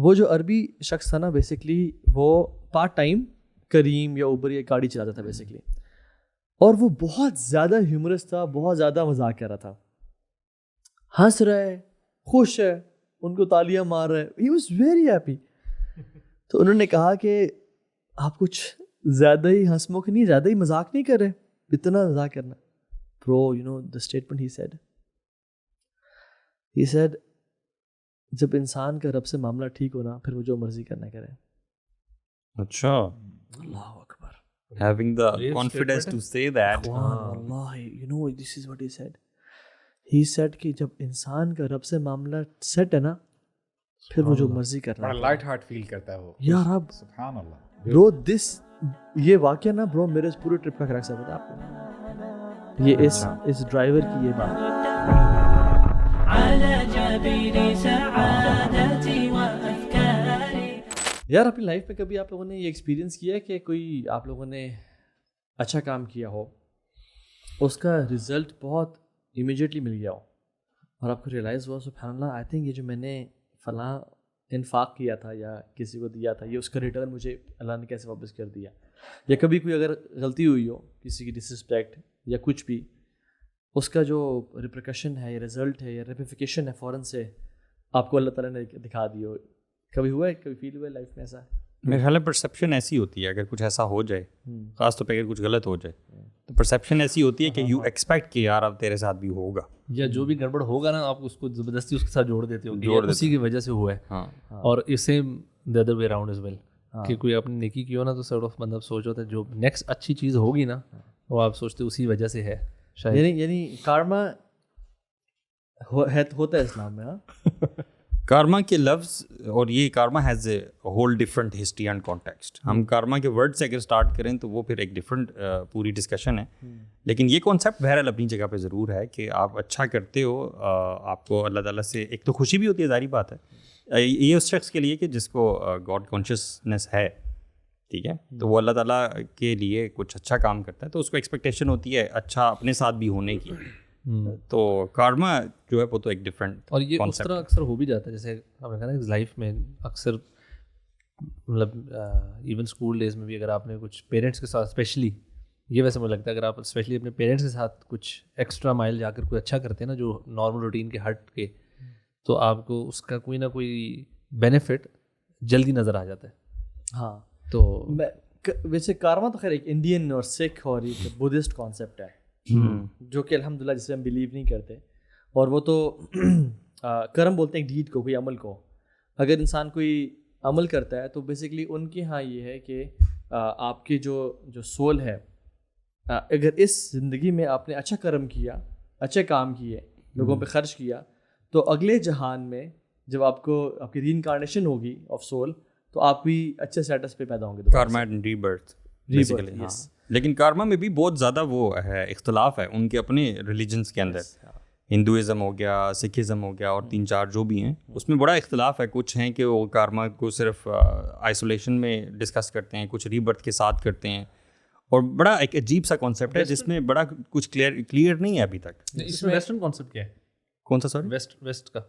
وہ جو عربی شخص تھا نا بیسکلی وہ پارٹ ٹائم کریم یا اوبر یا گاڑی چلاتا تھا بیسکلی, اور وہ بہت زیادہ ہیومرس تھا, بہت زیادہ مذاق کر رہا تھا, ہنس رہا ہے, خوش ہے, ان کو تالیاں مار رہا ہے, ہی واز ویری ہیپی. تو انہوں نے کہا کہ آپ کچھ زیادہ ہی ہنس مکھ نہیں, زیادہ ہی مذاق نہیں کر رہے, اتنا مذاق کرنا. Bro you know the statement he said جب انسان کا رب سے معاملہ ٹھیک ہونا پھر وہ جو مرضی کرنا کرے. اچھا, اللہ اکبر. having the confidence to say that. Allah, you know, this is what he said. He said کہ جب انسان کا رب سے معاملہ سیٹ ہے نا پھر وہ جو مرضی کرنا ہے. بڑا لائٹ ہارٹ فیل کرتا ہے وہ. یا رب سبحان اللہ. برو دس یہ واقعہ نا برو میرے پورے ٹرپ کا کریکٹ ہے آپ کو. یہ اس ڈرائیور کی یہ بات. یار اپنی لائف میں کبھی آپ لوگوں نے یہ ایکسپیرینس کیا ہے کہ کوئی آپ لوگوں نے اچھا کام کیا ہو, اس کا رزلٹ بہت امیجیٹلی مل گیا ہو اور آپ کو ریئلائز ہوا سبحان اللہ آئی تھنک یہ جو میں نے فلاں انفاق کیا تھا یا کسی کو دیا تھا یہ اس کا ریٹرن مجھے اللہ نے کیسے واپس کر دیا. یا کبھی کوئی اگر غلطی ہوئی ہو کسی کی ڈسرسپیکٹ یا کچھ بھی, اس کا جو ریپریکشن ہے یا رزلٹ ہے یا ریپیفیکیشن ہے فوراً سے آپ کو اللہ تعالیٰ نے دکھا دی ہو. کبھی ہوا ہے, کبھی فیل ہوا ہے لائف میں ایسا؟ میرے خیال میں پرسیپشن ایسی ہوتی ہے اگر کچھ ایسا ہو جائے, خاص طور پہ اگر کچھ غلط ہو جائے تو پرسیپشن ایسی ہوتی ہے کہ یو ایکسپیکٹ کہ یار اب تیرے ساتھ بھی ہوگا, یا جو بھی گڑبڑ ہوگا نا آپ اس کو زبردستی اس کے ساتھ جوڑ دیتے ہو, اسی کی وجہ سے ہوا ہے. اور same the other way around as well کہ کوئی آپ نے نیکی کی ہو نا تو سارٹ آف بندہ سوچ ہوتا ہے جو نیکسٹ اچھی چیز ہوگی نا وہ آپ سوچتے اسی وجہ سے ہے شاید. یعنی کارما ہوتا ہے اسلام میں. کارما کے لفظ اور یہ karma has a whole different history and context. ہم کارما کے ورڈ سے اگر اسٹارٹ کریں تو وہ پھر ایک ڈفرنٹ پوری ڈسکشن ہے, لیکن یہ کانسیپٹ بہرحال اپنی جگہ پہ ضرور ہے کہ آپ اچھا کرتے ہو, آپ کو اللہ تعالیٰ سے ایک تو خوشی بھی ہوتی ہے, ظاہری بات ہے. یہ اس شخص کے لیے کہ جس کو گاڈ کانشیسنیس ہے, ٹھیک ہے, تو وہ اللہ تعالیٰ کے لیے کچھ اچھا کام کرتا ہے تو اس کو ایکسپیکٹیشن ہوتی ہے اچھا اپنے ساتھ بھی ہونے کی. تو کارما جو ہے وہ تو ایک ڈفرینٹ, اور یہ اس طرح اکثر ہو بھی جاتا ہے جیسے ہم نے کہا نا لائف میں اکثر مطلب ایون اسکول ڈیز میں بھی اگر آپ نے کچھ پیرنٹس کے ساتھ اسپیشلی یہ ویسے مجھے لگتا ہے اگر آپ اسپیشلی اپنے پیرنٹس کے ساتھ کچھ ایکسٹرا مائل جا کر کوئی اچھا کرتے ہیں نا جو نارمل روٹین کے ہٹ کے, تو آپ کو اس کا کوئی نہ کوئی بینیفٹ جلدی نظر آ جاتا ہے. ہاں تو ویسے کارما تو خیر ایک انڈین اور سکھ اور ایک بدھسٹ کانسیپٹ ہے جو کہ الحمدللہ جسے ہم بلیو نہیں کرتے, اور وہ تو کرم بولتے ہیں ایک ڈیڈ کو, کوئی عمل کو. اگر انسان کوئی عمل کرتا ہے تو بیسکلی ان کے ہاں یہ ہے کہ آپ کی جو سول ہے, اگر اس زندگی میں آپ نے اچھا کرم کیا, اچھے کام کیے, لوگوں پہ خرچ کیا, تو اگلے جہان میں جب آپ کی ری انکارنیشن ہوگی آف سول تو آپ بھی اچھے اسٹیٹس پہ پیدا ہوں گے. Karma and rebirth basically. لیکن کارما میں بھی بہت زیادہ وہ ہے, اختلاف ہے ان کے اپنے ریلیجنس کے اندر. ہندوازم ہو گیا, سکھزم ہو گیا اور 3-4 جو بھی ہیں اس میں بڑا اختلاف ہے. کچھ ہیں کہ وہ کارما کو صرف آئسولیشن میں ڈسکس کرتے ہیں, کچھ ری برتھ کے ساتھ کرتے ہیں, اور بڑا ایک عجیب سا کانسیپٹ ہے جس میں بڑا کچھ کلیئر نہیں ہے ابھی تک. اس میں ویسٹرن کانسیپٹ کیا ہے؟ کون سا سوری؟ ویسٹ کا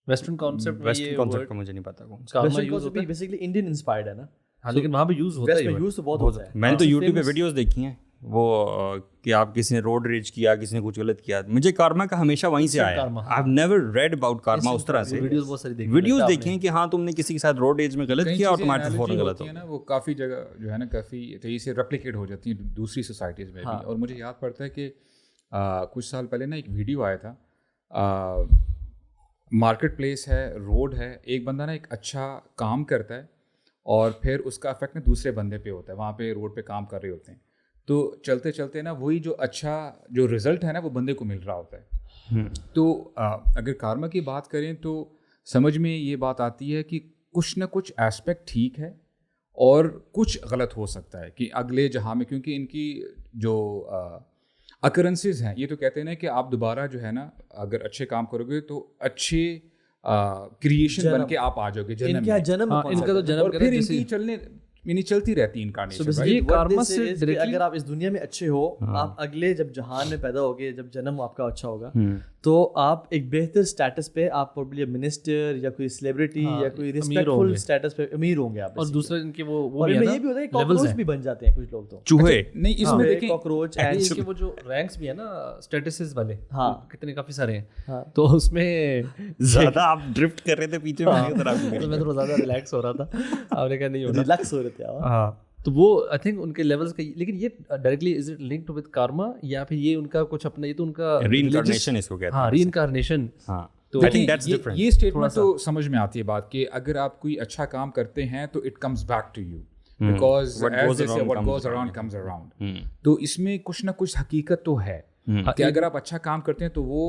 ویسٹرن کانسیپٹ کا مجھے نہیں پتا کون سا. Western concept basically Indian inspired ہے نا, لیکن وہاں پہ یوز ہوتا ہے, یوز تو بہت ہوتا ہے. میں نے تو یوٹیوب پہ ویڈیوز دیکھی ہیں وہ کہ آپ کسی نے روڈ ریج کیا, کسی نے کچھ غلط کیا. مجھے کارما کا ہمیشہ وہیں سے آیا. I have never read about karma اس طرح سے. ویڈیوز دیکھی ہیں کہ ہاں تم نے کسی کے ساتھ روڈ ریج میں غلط کیا اور تمہارے فوراً غلط ہو نا. وہ کافی جگہ جو ہے نا کافی طریقے سے ریپلیکیٹ ہو جاتی ہیں دوسری سوسائٹیز میں بھی. اور مجھے یاد پڑتا ہے کہ کچھ سال پہلے نا ایک ویڈیو آیا تھا, مارکیٹ پلیس ہے, روڈ ہے, ایک بندہ نا ایک اچھا کام کرتا ہے اور پھر اس کا افیکٹ نا دوسرے بندے پہ ہوتا ہے. وہاں پہ روڈ پہ کام کر رہے ہوتے ہیں تو چلتے چلتے نا وہی جو اچھا جو رزلٹ ہے نا وہ بندے کو مل رہا ہوتا ہے. تو اگر کارما کی بات کریں تو سمجھ میں یہ بات آتی ہے کہ کچھ نہ کچھ ایسپیکٹ ٹھیک ہے اور کچھ غلط ہو سکتا ہے کہ اگلے جہاں میں, کیونکہ ان کی جو اکرنسز ہیں یہ تو کہتے ہیں نا کہ آپ دوبارہ جو ہے نا اگر اچھے کام کرو گے تو اچھے کریشن بن کے آپ آ جاؤ گے جنم میں. ان کا تو جنم پھر ان کی چلتی رہتی انکارنیشن. اگر آپ اس دنیا میں اچھے ہو, آپ اگلے جب جہان میں پیدا ہوگے, جب جنم آپ کا اچھا ہوگا تو آپ ایک بہتر اسٹیٹس پہ آپ پرابلی منسٹر یا کوئی سیلیبریٹی یا کوئی رسپیکٹفل اسٹیٹس پہ امیر ہوں گے آپ. اور دوسرا ان کے وہ اور ان میں یہ بھی ہوتا ہے کہ کاکروچ بھی بن جاتے ہیں کچھ لوگ تو چوہے. نہیں اس میں دیکھیں کاکروچ ان کے وہ جو رینکس بھی ہیں نا اسٹیٹسز والے, ہاں کتنے کافی سارے ہیں, تو اس میں زیادہ آپ ڈرفٹ کر رہے تھے پیچھے, میں تھوڑا زیادہ ریلیکس ہو رہا تھا, آپ نے کہا نہیں ہونا, ریلیکس ہو رہے تھے. ہاں تو وہ آئی تھنک ان کے لیولس کا. لیکن یہ directly is it linked with karma یا پھر یہ ان کا کچھ اپنا, یہ تو ان کا ری انکارنیشن اس کو کہتے ہیں. ہاں ری انکارنیشن. ہاں تو یہ اسٹیٹمنٹ تو سمجھ میں آتی ہے بات کہ اگر آپ کوئی اچھا کام کرتے ہیں تو it comes back to you because what goes around comes around. تو اس میں کچھ نہ کچھ حقیقت تو ہے کہ اگر آپ اچھا کام کرتے ہیں تو وہ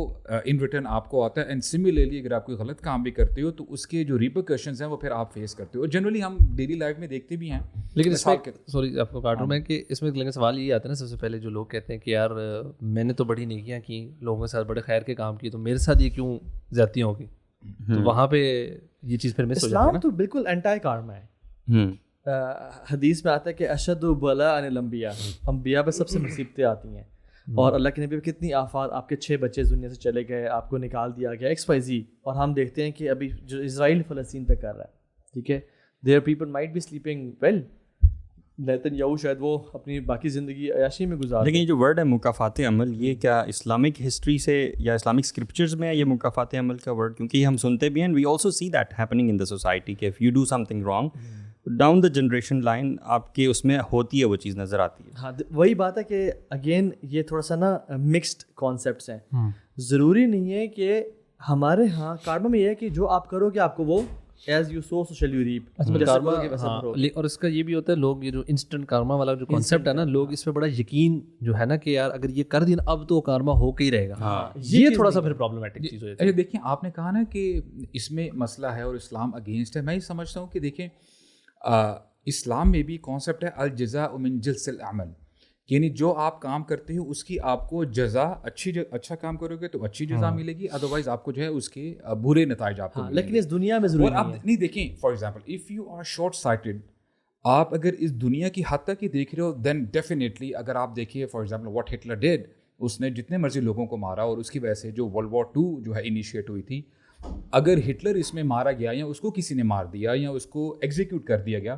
ان ریٹرن آپ کو آتا ہے. اینڈ سملرلی اگر آپ کوئی غلط کام بھی کرتے ہو تو اس کے جو ریپرکشنز ہیں وہ پھر آپ فیس کرتے ہو. اور جنرلی ہم ڈیلی لائف میں دیکھتے بھی ہیں. لیکن اس میں سوری آپ کو کاٹ رہا ہوں میں, کہ اس میں لیکن سوال یہ آتا ہے نا سب سے پہلے, جو لوگ کہتے ہیں کہ یار میں نے تو بڑی نیکیاں کی, لوگوں کے ساتھ بڑے خیر کے کام کیے, تو میرے ساتھ یہ کیوں زیادتیاں ہوگی؟ تو وہاں پہ یہ چیز پھر مس ہو جاتی ہے. اسلام تو بالکل اینٹی کارما ہے. حدیث میں آتا ہے کہ اشد بلا عن الانبیاء, انبیاء پہ سب سے مصیبتیں آتی ہیں. اور اللہ کے نبی پہ کتنی آفات, آپ کے 6 بچے دنیا سے چلے گئے, آپ کو نکال دیا گیا XYZ. اور ہم دیکھتے ہیں کہ ابھی جو اسرائیل فلسطین پہ کر رہا ہے, ٹھیک ہے, there people might be sleeping well, لیکن یہو شاید وہ اپنی باقی زندگی عیاشی میں گزار. لیکن یہ جو ورڈ ہے مکافات عمل, یہ کیا اسلامک ہسٹری سے یا اسلامک اسکرپچرز میں ہے یہ مکافات عمل کا ورڈ؟ کیونکہ یہ ہم سنتے بھی ہیں, we also see that happening in the society کہ if you do something wrong down the generation line آپ کے اس میں ہوتی ہے وہ چیز نظر آتی ہے. ہاں وہی بات ہے کہ اگین یہ تھوڑا سا نا مکسڈ کانسیپٹس ہیں. ضروری نہیں ہے کہ ہمارے ہاں کارما میں یہ ہے کہ جو آپ کرو گے آپ کو وہ as you sow shall you reap. اور اس کا یہ بھی ہوتا ہے, لوگ یہ جو انسٹنٹ کارما والا جو کانسیپٹ ہے نا, لوگ اس پہ بڑا یقین جو ہے نا کہ یار اگر یہ کر دیا اب تو کارما ہو کے ہی رہے گا. یہ تھوڑا سا پھر پرابلمٹک چیز ہو جاتی ہے. دیکھیں آپ نے کہا نا کہ اس میں مسئلہ ہے اور اسلام اگینسٹ ہے. میں یہ سمجھتا ہوں کہ دیکھیں اسلام میں بھی کانسیپٹ ہے الجزاء من جنس العمل, یعنی جو آپ کام کرتے ہو اس کی آپ کو جزا اچھا کام کرو گے تو اچھی جزا ملے گی, ادروائز آپ کو جو ہے اس کے برے نتائج آپ کو ملیں گے. لیکن اس دنیا میں ضروری نہیں دیکھیں for example if you are short sighted, آپ اگر اس دنیا کی حد تک ہی دیکھ رہے ہو دین ڈیفینیٹلی اگر آپ دیکھیے for example what Hitler did, اس نے جتنے مرضی لوگوں کو مارا اور اس کی وجہ سے جو ورلڈ وار 2 جو ہے انیشیٹ ہوئی تھی, اگر ہٹلر اس میں مارا گیا یا اس کو کسی نے مار دیا یا اس کو ایگزیکیوٹ کر دیا گیا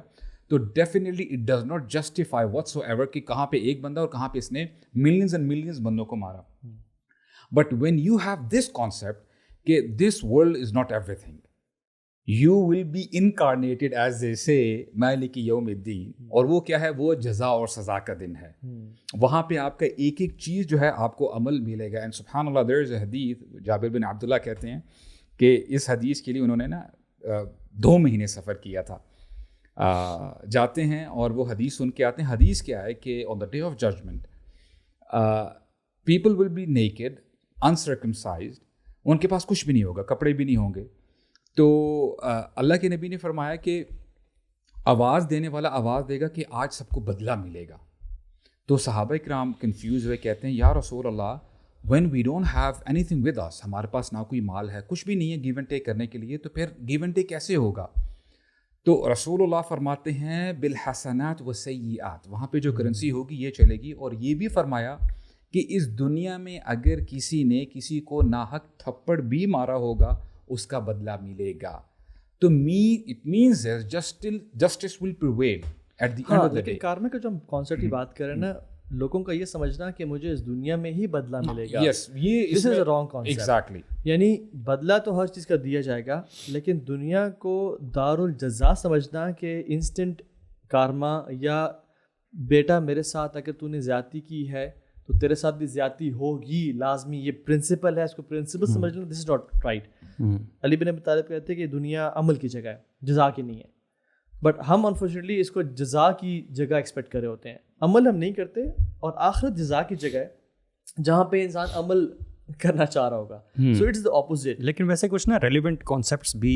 تو definitely it does not justify what's ever کہ کہاں پہ ایک بندہ اور کہاں پہ اس نے ملینز اینڈ ملینز بندوں کو مارا. But when you have this concept کہ this world is not everything, you will be incarnated as they say مالک یوم الدین, اور وہ کیا ہے, وہ جزا اور سزا کا دن ہے. وہاں پہ آپ کا ایک ایک چیز جو ہے آپ کو عمل ملے گا. اینڈ سبحان اللہ دیر از اے حدیث, جابر بن عبداللہ کہتے ہیں کہ اس حدیث کے لیے انہوں نے نا 2 مہینے سفر کیا تھا. جاتے ہیں اور وہ حدیث سن کے آتے ہیں. حدیث کیا ہے کہ on the day of judgment people will be naked uncircumcised, ان کے پاس کچھ بھی نہیں ہوگا, کپڑے بھی نہیں ہوں گے. تو اللہ کے نبی نے فرمایا کہ آواز دینے والا آواز دے گا کہ آج سب کو بدلہ ملے گا. تو صحابہ کرام کنفیوز ہوئے, کہتے ہیں یا رسول اللہ when we don't have anything with us, ہمارے پاس نہ کوئی مال ہے, کچھ بھی نہیں ہے گیو اینڈ ٹیک کرنے کے لیے, تو پھر گیو اینڈ ٹیک کیسے ہوگا؟ تو رسول اللہ فرماتے ہیں بالحسنات و سیئات, وہاں پہ جو کرنسی ہوگی یہ چلے گی. اور یہ بھی فرمایا کہ اس دنیا میں اگر کسی نے کسی کو ناحق تھپڑ بھی مارا ہوگا اس کا بدلہ ملے گا. تو it means justice will prevail at the end of the day. Karma کا جو ہم کانسیپٹ کی بات کریں نا, لوگوں کا یہ سمجھنا کہ مجھے اس دنیا میں ہی بدلہ ملے گا. یس, یہ دس از اے رانگ کانسیپٹ. ایگزیکٹلی, یعنی بدلہ تو ہر چیز کا دیا جائے گا, لیکن دنیا کو دارالجزا سمجھنا کہ انسٹنٹ کارما یا بیٹا میرے ساتھ اگر تو نے زیادتی کی ہے تو تیرے ساتھ بھی زیادتی ہوگی لازمی, یہ پرنسپل ہے, اس کو پرنسپل سمجھ لو. دس از ناٹ رائٹ. علی بن ابی طالب کہتے ہیں کہ دنیا عمل کی جگہ ہے, جزا کی نہیں ہے. بٹ ہم انفارچونیٹلی اس کو جزا کی جگہ ایکسپیکٹ کر رہے ہوتے ہیں. عمل ہم نہیں کرتے, اور آخرت جزا کی جگہ ہے جہاں پہ انسان عمل کرنا چاہ رہا ہوگا. So it is the opposite. لیکن ویسے کچھ نا ریلیونٹ کانسیپٹس بھی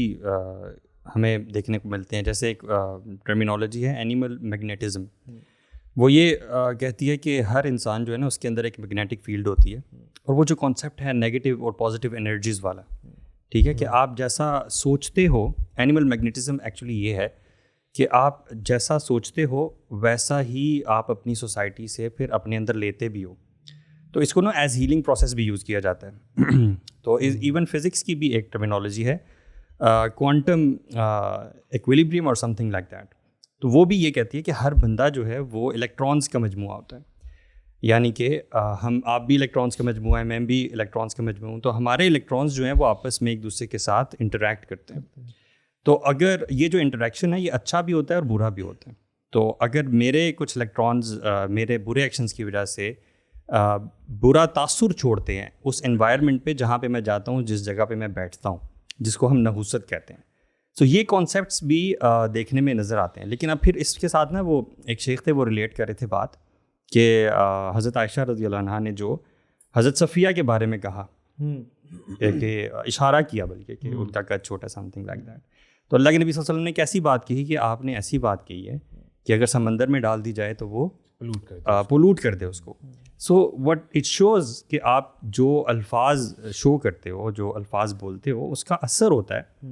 ہمیں دیکھنے کو ملتے ہیں. جیسے ایک ٹرمینالوجی ہے اینیمل میگنیٹزم. وہ یہ کہتی ہے کہ ہر انسان جو ہے نا اس کے اندر ایک میگنیٹک فیلڈ ہوتی ہے, اور وہ جو کانسیپٹ ہے نیگیٹو اور پازیٹیو انرجیز والا, ٹھیک ہے, کہ آپ جیسا سوچتے ہو, اینیمل میگنیٹزم ایکچولی یہ ہے کہ آپ جیسا سوچتے ہو ویسا ہی آپ اپنی سوسائٹی سے پھر اپنے اندر لیتے بھی ہو. تو اس کو نا ایز ہیلنگ پروسیس بھی یوز کیا جاتا ہے. تو ایون فزکس کی بھی ایک ٹرمینالوجی ہے کوانٹم ایکویلیبریم اور سم تھنگ لائک دیٹ. تو وہ بھی یہ کہتی ہے کہ ہر بندہ جو ہے وہ الیکٹرانس کا مجموعہ ہوتا ہے. یعنی کہ آپ بھی الیکٹرانس کا مجموعہ ہیں, میں بھی الیکٹرانس کا مجموعہ ہوں. تو ہمارے الیکٹرانس جو ہیں وہ آپس میں ایک دوسرے کے ساتھ انٹریکٹ کرتے ہیں. تو اگر یہ جو انٹریکشن ہے یہ اچھا بھی ہوتا ہے اور برا بھی ہوتا ہے. تو اگر میرے کچھ الیکٹرانز میرے برے ایکشنز کی وجہ سے برا تاثر چھوڑتے ہیں اس انوائرمنٹ پہ جہاں پہ میں جاتا ہوں, جس جگہ پہ میں بیٹھتا ہوں, جس کو ہم نحوست کہتے ہیں. سو یہ کانسیپٹس بھی دیکھنے میں نظر آتے ہیں. لیکن اب پھر اس کے ساتھ نا وہ ایک شیخ تھے, وہ ریلیٹ کر رہے تھے بات کہ حضرت عائشہ رضی اللہ عنہا نے جو حضرت صفیہ کے بارے میں کہا کہ اشارہ کیا بلکہ کہ ان کا قد چھوٹا سم تھنگ لائک دیٹ. تو اللہ کے نبی صلی اللہ علیہ وسلم نے کیسی بات کہی کہ آپ نے ایسی بات کہی ہے کہ اگر سمندر میں ڈال دی جائے تو وہ پولوٹ کر دے اس کو. سو وٹ اٹ شوز کہ آپ جو الفاظ شو کرتے ہو, جو الفاظ بولتے ہو, اس کا اثر ہوتا ہے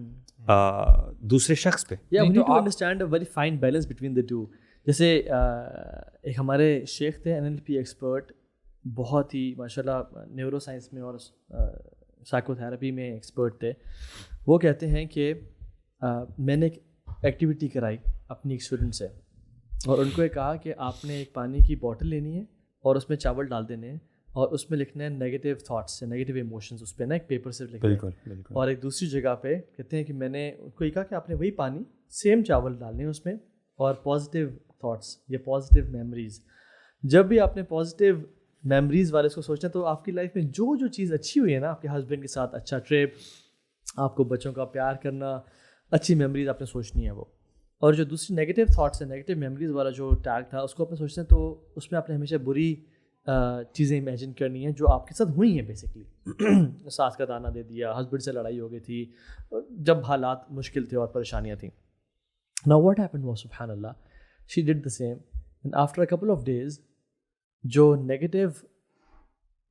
دوسرے شخص پہ. Yeah, we need to understand a very fine balance between the two. جیسے ایک ہمارے شیخ تھے NLP ایکسپرٹ, بہت ہی ماشاء اللہ نیورو سائنس میں اور سائیکو تھراپی میں ایکسپرٹ تھے. وہ کہتے ہیں کہ میں نے ایک ایکٹیویٹی کرائی اپنی ایک اسٹوڈنٹ سے, اور ان کو یہ کہا کہ آپ نے ایک پانی کی بوٹل لینی ہے اور اس میں چاول ڈال دینے ہیں اور اس میں لکھنا ہے نیگیٹو تھاٹس یا نیگیٹو ایموشنز, اس پہ نا ایک پیپر سے لکھنا ہے. اور ایک دوسری جگہ پہ کہتے ہیں کہ میں نے ان کو یہ کہا کہ آپ نے وہی پانی سیم چاول ڈالنے ہیں اس میں, اور پازیٹیو تھاٹس یا پازیٹیو میموریز. جب بھی آپ نے پازیٹیو میموریز والے اس کو سوچنا ہے تو آپ کی لائف میں جو جو چیز اچھی ہوئی ہے نا, آپ کے ہسبینڈ کے ساتھ اچھا ٹرپ, آپ کو بچوں کا پیار کرنا, اچھی میموریز آپ نے سوچنی ہے وہ. اور جو دوسری نیگیٹو تھاٹس ہیں, نیگیٹو میموریز والا جو ٹیگ تھا, اس کو آپ نے سوچنا ہے تو اس میں آپ نے ہمیشہ بری چیزیں امیجن کرنی ہیں جو آپ کے ساتھ ہوئی ہیں. بیسکلی ساس کا دانہ دے دیا, ہسبینڈ سے لڑائی ہو گئی تھی, جب حالات مشکل تھے اور پریشانیاں تھیں. Now what happened was, سبحان اللہ, she did the same, and after a couple of days جو نیگیٹو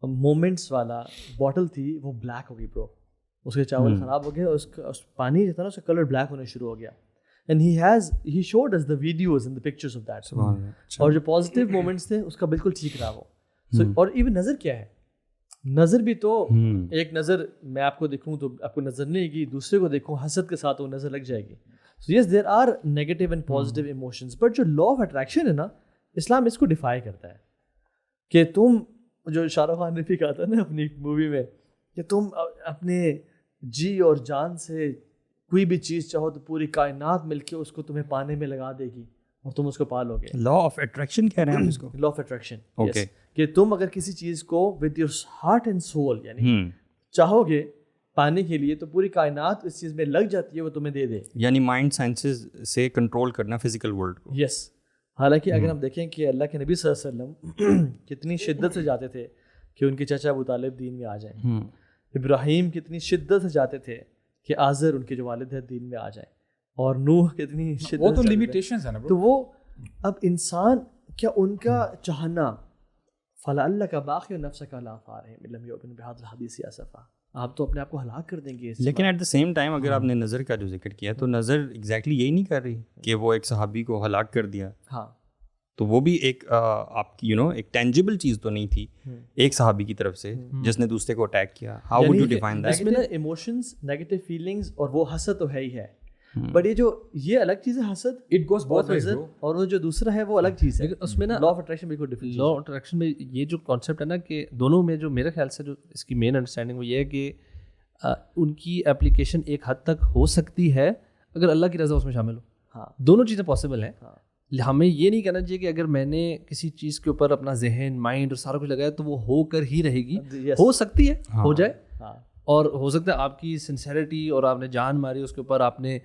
مومنٹس والا بوٹل تھی وہ بلیک ہو گئی برو. اس کے چاول خراب ہو گئے, اس کا پانی جو تھا نا اس کا کلر بلیک ہونا شروع ہو گیا. And he showed us the videos and the pictures of that. اور جو پازیٹیو مومنٹس تھے اس کا بالکل ٹھیک رہا وہ. اور ایون نظر کیا ہے, نظر بھی تو ایک نظر میں آپ کو دیکھوں تو آپ کو نظر نہیں آئے گی, دوسرے کو دیکھوں حسد کے ساتھ وہ نظر لگ جائے گی. So yes, there are negative and positive emotions, but جو law of attraction ہے نا, اسلام اس کو ڈیفائی کرتا ہے کہ تم, جو شاہ رخ خان نے بھی کہا تھا نا اپنی مووی میں, کہ تم اپنے جی اور جان سے کوئی بھی چیز چاہو تو پوری کائنات مل کے اس کو تمہیں پانے میں لگا دے گی اور تم اس کو پالو گے. لا آف اٹریکشن کہہ رہے ہیں ہم اس کو. لا آف اٹریکشن, کہ تم اگر کسی چیز کو with your heart and civil یعنی چاہو گے پانے کے لیے تو پوری کائنات اس چیز میں لگ جاتی ہے, وہ تمہیں دے دے. یعنی مائنڈ سائنسز سے کنٹرول کرنا فزیکل ورلڈ کو. یس. حالانکہ اگر ہم دیکھیں کہ اللہ کے نبی صلی اللہ علیہ وسلم کتنی شدت سے جاتے تھے کہ ان کے چچا ابو طالب دین میں آ جائیں, ابراہیم کتنی شدت سے جاتے تھے کہ آزر ان کے جو والد ہیں دین میں آ جائیں, اور نوح کتنی شدت, وہ تو لیمیٹیشنز ہیں نا. تو وہ اب انسان کیا ان کا چاہنا فَلَعَلَّكَ بَاخِعٌ نَفْسَكَ عَلَىٰ آثَارِهِمْ إِن لَّمْ يُؤْمِنُوا بِهَٰذَا الْحَدِيثِ آسَفًا, آپ تو اپنے آپ کو ہلاک کر دیں گے. لیکن ایٹ دا سیم ٹائم اگر آپ نے نظر کا جو ذکر کیا تو نظر ایگزیکٹلی یہی نہیں کر رہی کہ وہ ایک صحابی کو ہلاک کر دیا. ہاں, تو وہ بھی ایک آپ کی ایک ٹینجیبل چیز تو نہیں تھی ایک صحابی کی طرف سے جس نے دوسرے کو اٹیک کیا. How would you define that? اس میں نا ایموشنز, نیگیٹو فیلنگز, اور وہ حسد تو ہے ہی ہے, بٹ یہ الگ چیز ہے حسد, اٹ گوز بوتھ ویز, اور وہ جو دوسرا ہے وہ الگ چیز ہے. اس میں نا لا آف اٹریکشن بالکل ڈفرنٹ. لا آف اٹریکشن میں یہ جو کانسیپٹ ہے نا کہ دونوں میں جو میرے خیال سے جو اس کی مین انڈرسٹینڈنگ وہ یہ ہے کہ ان کی اپلیکیشن ایک حد تک ہو سکتی ہے اگر اللہ کی رضا اس میں شامل ہو. ہاں, دونوں چیزیں پاسبل ہیں. ہمیں یہ نہیں کہنا چاہیے کہ اگر میں نے کسی چیز کے اوپر اپنا ذہن, مائنڈ اور سارا کچھ لگایا تو وہ ہو کر ہی رہے گی. ہو سکتی ہے ہو جائے, اور ہو سکتا ہے آپ کی سنسیئرٹی اور آپ نے جان ماری اس کے اوپر, آپ نے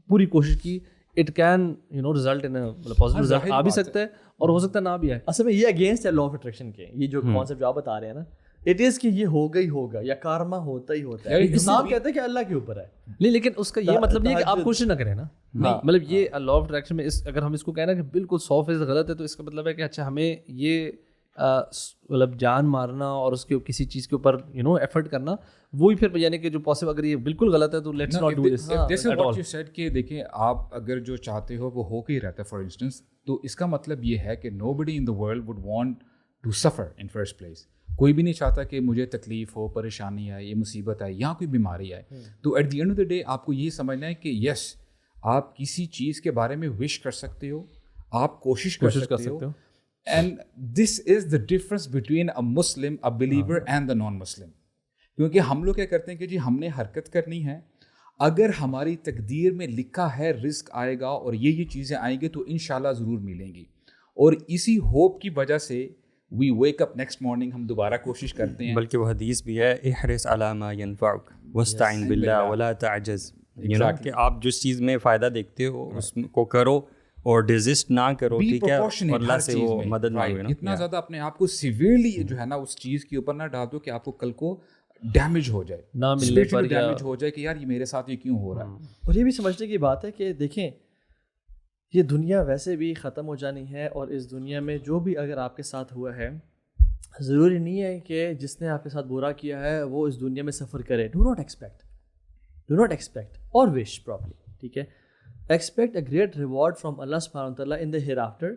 پوری کوشش کی, it can result in positive result آ بھی سکتا ہے اور ہو سکتا ہے نہ بھی آئے. اصل میں یہ اگینسٹ ہے لا آف اٹریکشن کے, یہ جو کانسیپٹ جو آپ بتا رہے ہیں نا, اٹ از کہ یہ ہوگا ہی ہوگا یا کارما ہوتا ہی ہوتا ہے. اسلام کہتا ہے کہ اللہ کے اوپر ہے. نہیں, لیکن اس کا یہ مطلب نہیں ہے کہ آپ کوشش نہ کریں نا. مطلب یہ لا آف اٹریکشن میں اگر ہم اس کو کہنا کہ بالکل 100% غلط ہے تو اس کا مطلب ہے کہ اچھا ہمیں یہ مطلب جان مارنا اور اس کے کسی چیز کے اوپر ایفرٹ کرنا وہی پھر یعنی کہ جو پاسبل, اگر یہ بالکل غلط ہے تو let's not do this. This is what you said کہ دیکھیں آپ اگر جو چاہتے ہو وہ ہو کے ہی رہتا ہے. فار انسٹنس, تو اس کا مطلب یہ ہے کہ nobody in the world would want to suffer in first place. کوئی بھی نہیں چاہتا کہ مجھے تکلیف ہو, پریشانی آئے, یہ مصیبت آئے یا کوئی بیماری آئے. تو at the end of the day آپ کو یہ سمجھنا ہے کہ یس آپ کسی چیز کے بارے میں وش کر سکتے ہو, آپ کوشش کر سکتے ہو. And this is the difference between a Muslim, a believer and the non Muslim. کیونکہ ہم لوگ کیا کرتے ہیں کہ جی ہم نے حرکت کرنی ہے, اگر ہماری تقدیر میں لکھا ہے رزق آئے گا اور یہ چیزیں آئیں گی تو انشاءاللہ ضرور ملیں گی, اور اسی ہوپ کی وجہ سے وی ویک اپ نیکسٹ مارننگ, ہم دوبارہ کوشش کرتے ہیں. بلکہ وہ حدیث بھی ہے, احرص علی ما ینفعک واستعن باللہ ولا تعجز, کہ آپ جس چیز میں فائدہ دیکھتے ہو اس کو کرو اور ڈیزسٹ نہ کرو, ٹھیک ہے, اور اللہ سے وہ مدد مانگو. اتنا زیادہ اپنے آپ کو سیویرلی جو ہے نا اس چیز کے اوپر نہ ڈال دو کہ آپ کو کل کو ڈیمیج ہو جائے, نہ ملنے پر ڈیمیج ہو جائے کہ یار یہ میرے ساتھ یہ کیوں ہو رہا ہے. اور یہ بھی سمجھنے کی بات ہے کہ دیکھیں یہ دنیا ویسے بھی ختم ہو جانی ہے, اور اس دنیا میں جو بھی اگر آپ کے ساتھ ہوا ہے ضروری نہیں ہے کہ جس نے آپ کے ساتھ برا کیا ہے وہ اس دنیا میں سفر کرے. ڈو ناٹ ایکسپیکٹ اور وش پراپرلی, ٹھیک ہے, expect a great reward from اللہ سبحانہ وتعالیٰ ان دا ہیئر آفٹر.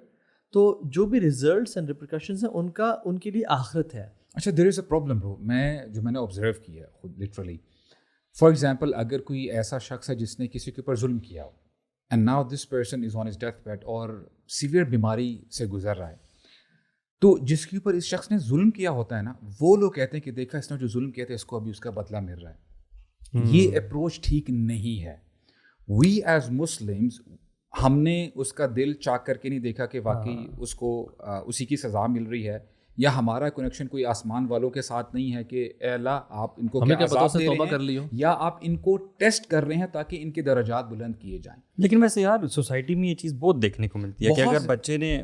تو جو بھی ریزلٹس اینڈ ریپریکاشنز ہیں ان کے لیے آخرت ہے. اچھا, دیر از اے پرابلم برو, میں نے آبزرو کیا خود لٹرلی. فار ایگزامپل اگر کوئی ایسا شخص ہے جس نے کسی کے اوپر ظلم کیا ہو, and now this person is on his death bed اور سیویئر بیماری سے گزر رہا ہے, تو جس کے اوپر اس شخص نے ظلم کیا ہوتا ہے نا, وہ لوگ کہتے ہیں کہ دیکھا اس نے جو ظلم کیا تھا اس کو ابھی اس کا بدلہ مل رہا ہے. یہ اپروچ ٹھیک نہیں ہے. وی ایز مسلمز ہم نے اس کا دل چاک کر کے نہیں دیکھا کہ واقعی اس کو اسی کی سزا مل رہی ہے, یا ہمارا کنیکشن کوئی آسمان والوں کے ساتھ نہیں ہے کہ اے اللہ آپ ان کو کیا عذاب دے رہے ہیں, یا آپ ان کو ٹیسٹ کر رہے ہیں تاکہ ان کے درجات بلند کیے جائیں. لیکن ویسے یار سوسائٹی میں یہ چیز بہت دیکھنے کو ملتی ہے کہ اگر بچے نے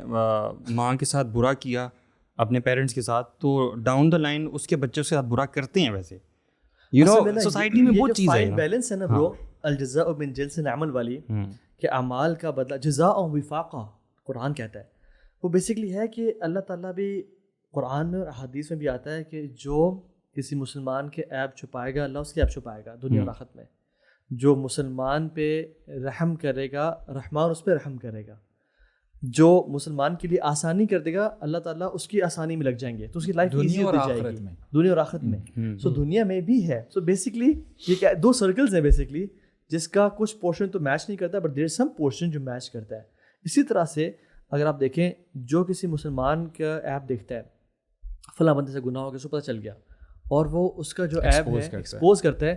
ماں کے ساتھ برا کیا اپنے پیرنٹس کے ساتھ, تو ڈاؤن دا لائن اس کے بچے اس کے ساتھ برا کرتے ہیں. ویسے سوسائٹی میں بہت چیز ہے, بیلنس ہے نا برو, الجزاء من جنس العمل والی, کہ اعمال کا بدلہ جزاء وفاقا قرآن کہتا ہے. وہ بیسکلی ہے کہ اللہ تعالیٰ بھی قرآن میں اور احادیث میں بھی آتا ہے کہ جو کسی مسلمان کے عیب چھپائے گا اللہ اس کے عیب چھپائے گا دنیا اور آخرت میں. جو مسلمان پہ رحم کرے گا رحمان اس پہ رحم کرے گا, جو مسلمان کے لیے آسانی کر دے گا اللہ تعالیٰ اس کی آسانی میں لگ جائیں گے, تو اس کی لائف ایزی ہوتی جائے گی دنیا اور آخرت میں. سو دنیا میں بھی ہے. سو بیسکلی یہ کیا دو سرکلز ہیں بیسکلی, جس کا کچھ پورشن تو میچ نہیں کرتا but there is some portion جو میچ کرتا ہے. اسی طرح سے اگر آپ دیکھیں جو کسی مسلمان کا ایپ دیکھتا ہے فلاں بندے سے گناہ ہو گیا, اس کو پتہ چل گیا, اور وہ اس کا جو ایپ ہے ایکسپوز کرتا ہے,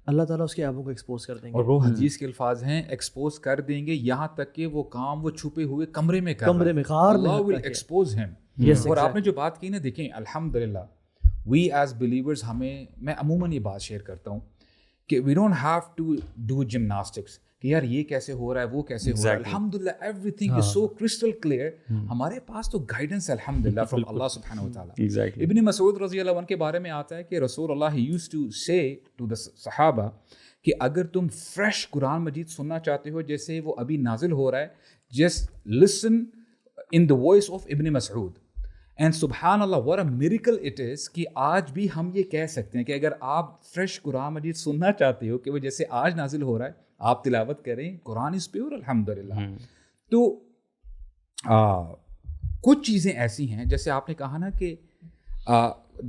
اللہ تعالیٰ اس کے ایبوں کو ایکسپوز کر دیں گے. اور وہ حدیث کے الفاظ ہیں ایکسپوز کر دیں گے, یہاں تک کہ وہ کام وہ چھپے ہوئے کمرے میں غار میں اللہ ول ایکسپوز ہم. اور آپ نے جو بات کی نا, دیکھیں الحمدللہ وی ایز بلیورز, میں عموماً یہ بات شیئر کرتا ہوں کہ we don't have to do gymnastics کہ یار یہ کیسے ہو رہا ہے وہ کیسے ہو رہا ہے. الحمدللہ every thing is so crystal clear. ہمارے پاس تو گائیڈنس ہے الحمدللہ فرام اللہ سبحانہ وتعالیٰ. ابن مسعود رضی اللہ عنہ کے بارے میں آتا ہے کہ رسول اللہ یوزڈ ٹو سے ٹو دا صحابہ کہ اگر تم فریش قرآن مجید سننا چاہتے ہو جیسے وہ ابھی نازل ہو رہا ہے, just listen in the voice of Ibn Masud. And سبحان اللہ what a miracle it is کہ آج بھی ہم یہ کہہ سکتے ہیں کہ اگر آپ فریش قرآن مجید سننا چاہتے ہو کہ وہ جیسے آج نازل ہو رہا ہے آپ تلاوت کریں, قرآن از پیور الحمدللہ. تو کچھ چیزیں ایسی ہیں جیسے آپ نے کہا نا کہ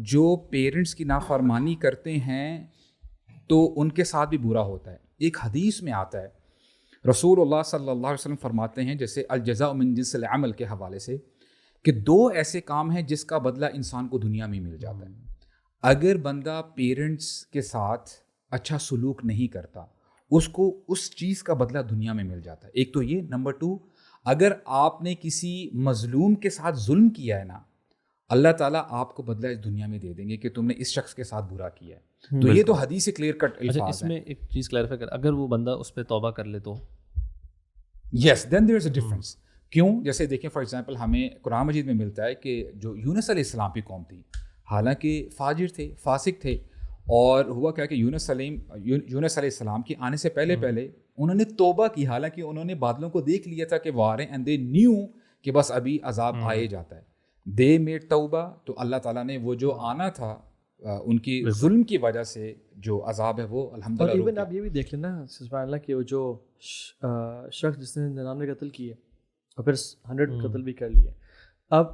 جو پیرنٹس کی نافرمانی کرتے ہیں تو ان کے ساتھ بھی برا ہوتا ہے. ایک حدیث میں آتا ہے رسول اللہ صلی اللہ علیہ وسلم فرماتے ہیں جیسے الجزاء من جنس العمل کے حوالے سے کہ دو ایسے کام ہیں جس کا بدلہ انسان کو دنیا میں مل جاتا ہے. اگر بندہ پیرنٹس کے ساتھ اچھا سلوک نہیں کرتا اس کو اس چیز کا بدلہ دنیا میں مل جاتا ہے. ایک تو یہ. نمبر 2, اگر آپ نے کسی مظلوم کے ساتھ ظلم کیا ہے نا, اللہ تعالیٰ آپ کو بدلہ اس دنیا میں دے دیں گے کہ تم نے اس شخص کے ساتھ برا کیا ہے. تو یہ تو حدیث سے کلیئر کٹ الفاظ ہیں. اس میں ایک چیز کلیریفائی کر, اگر وہ بندہ اس پہ توبہ کر لے تو یس دین دیر از اے ڈفرنس. کیوں؟ جیسے دیکھیں فار ایگزامپل ہمیں قرآن مجید میں ملتا ہے کہ جو یونس علیہ السلام کی قوم تھی, حالانکہ فاجر تھے, فاسق تھے, اور ہوا کیا کہ یونس علیہ السلام کی آنے سے پہلے انہوں نے توبہ کی, حالانکہ انہوں نے بادلوں کو دیکھ لیا تھا کہ وہ آ رہے ہیں, اینڈ دے نیو کہ بس ابھی عذاب آئے جاتا ہے. دے میڈ توبہ, تو اللہ تعالیٰ نے وہ جو آنا تھا ان کی ظلم کی وجہ سے جو عذاب ہے وہ الحمدللہ. اور ایون آپ یہ بھی دیکھ لینا سبحان اللہ کہ وہ جو شخص جس نے 99 قتل کیے اور پھر 100 قتل بھی کر لیے, اب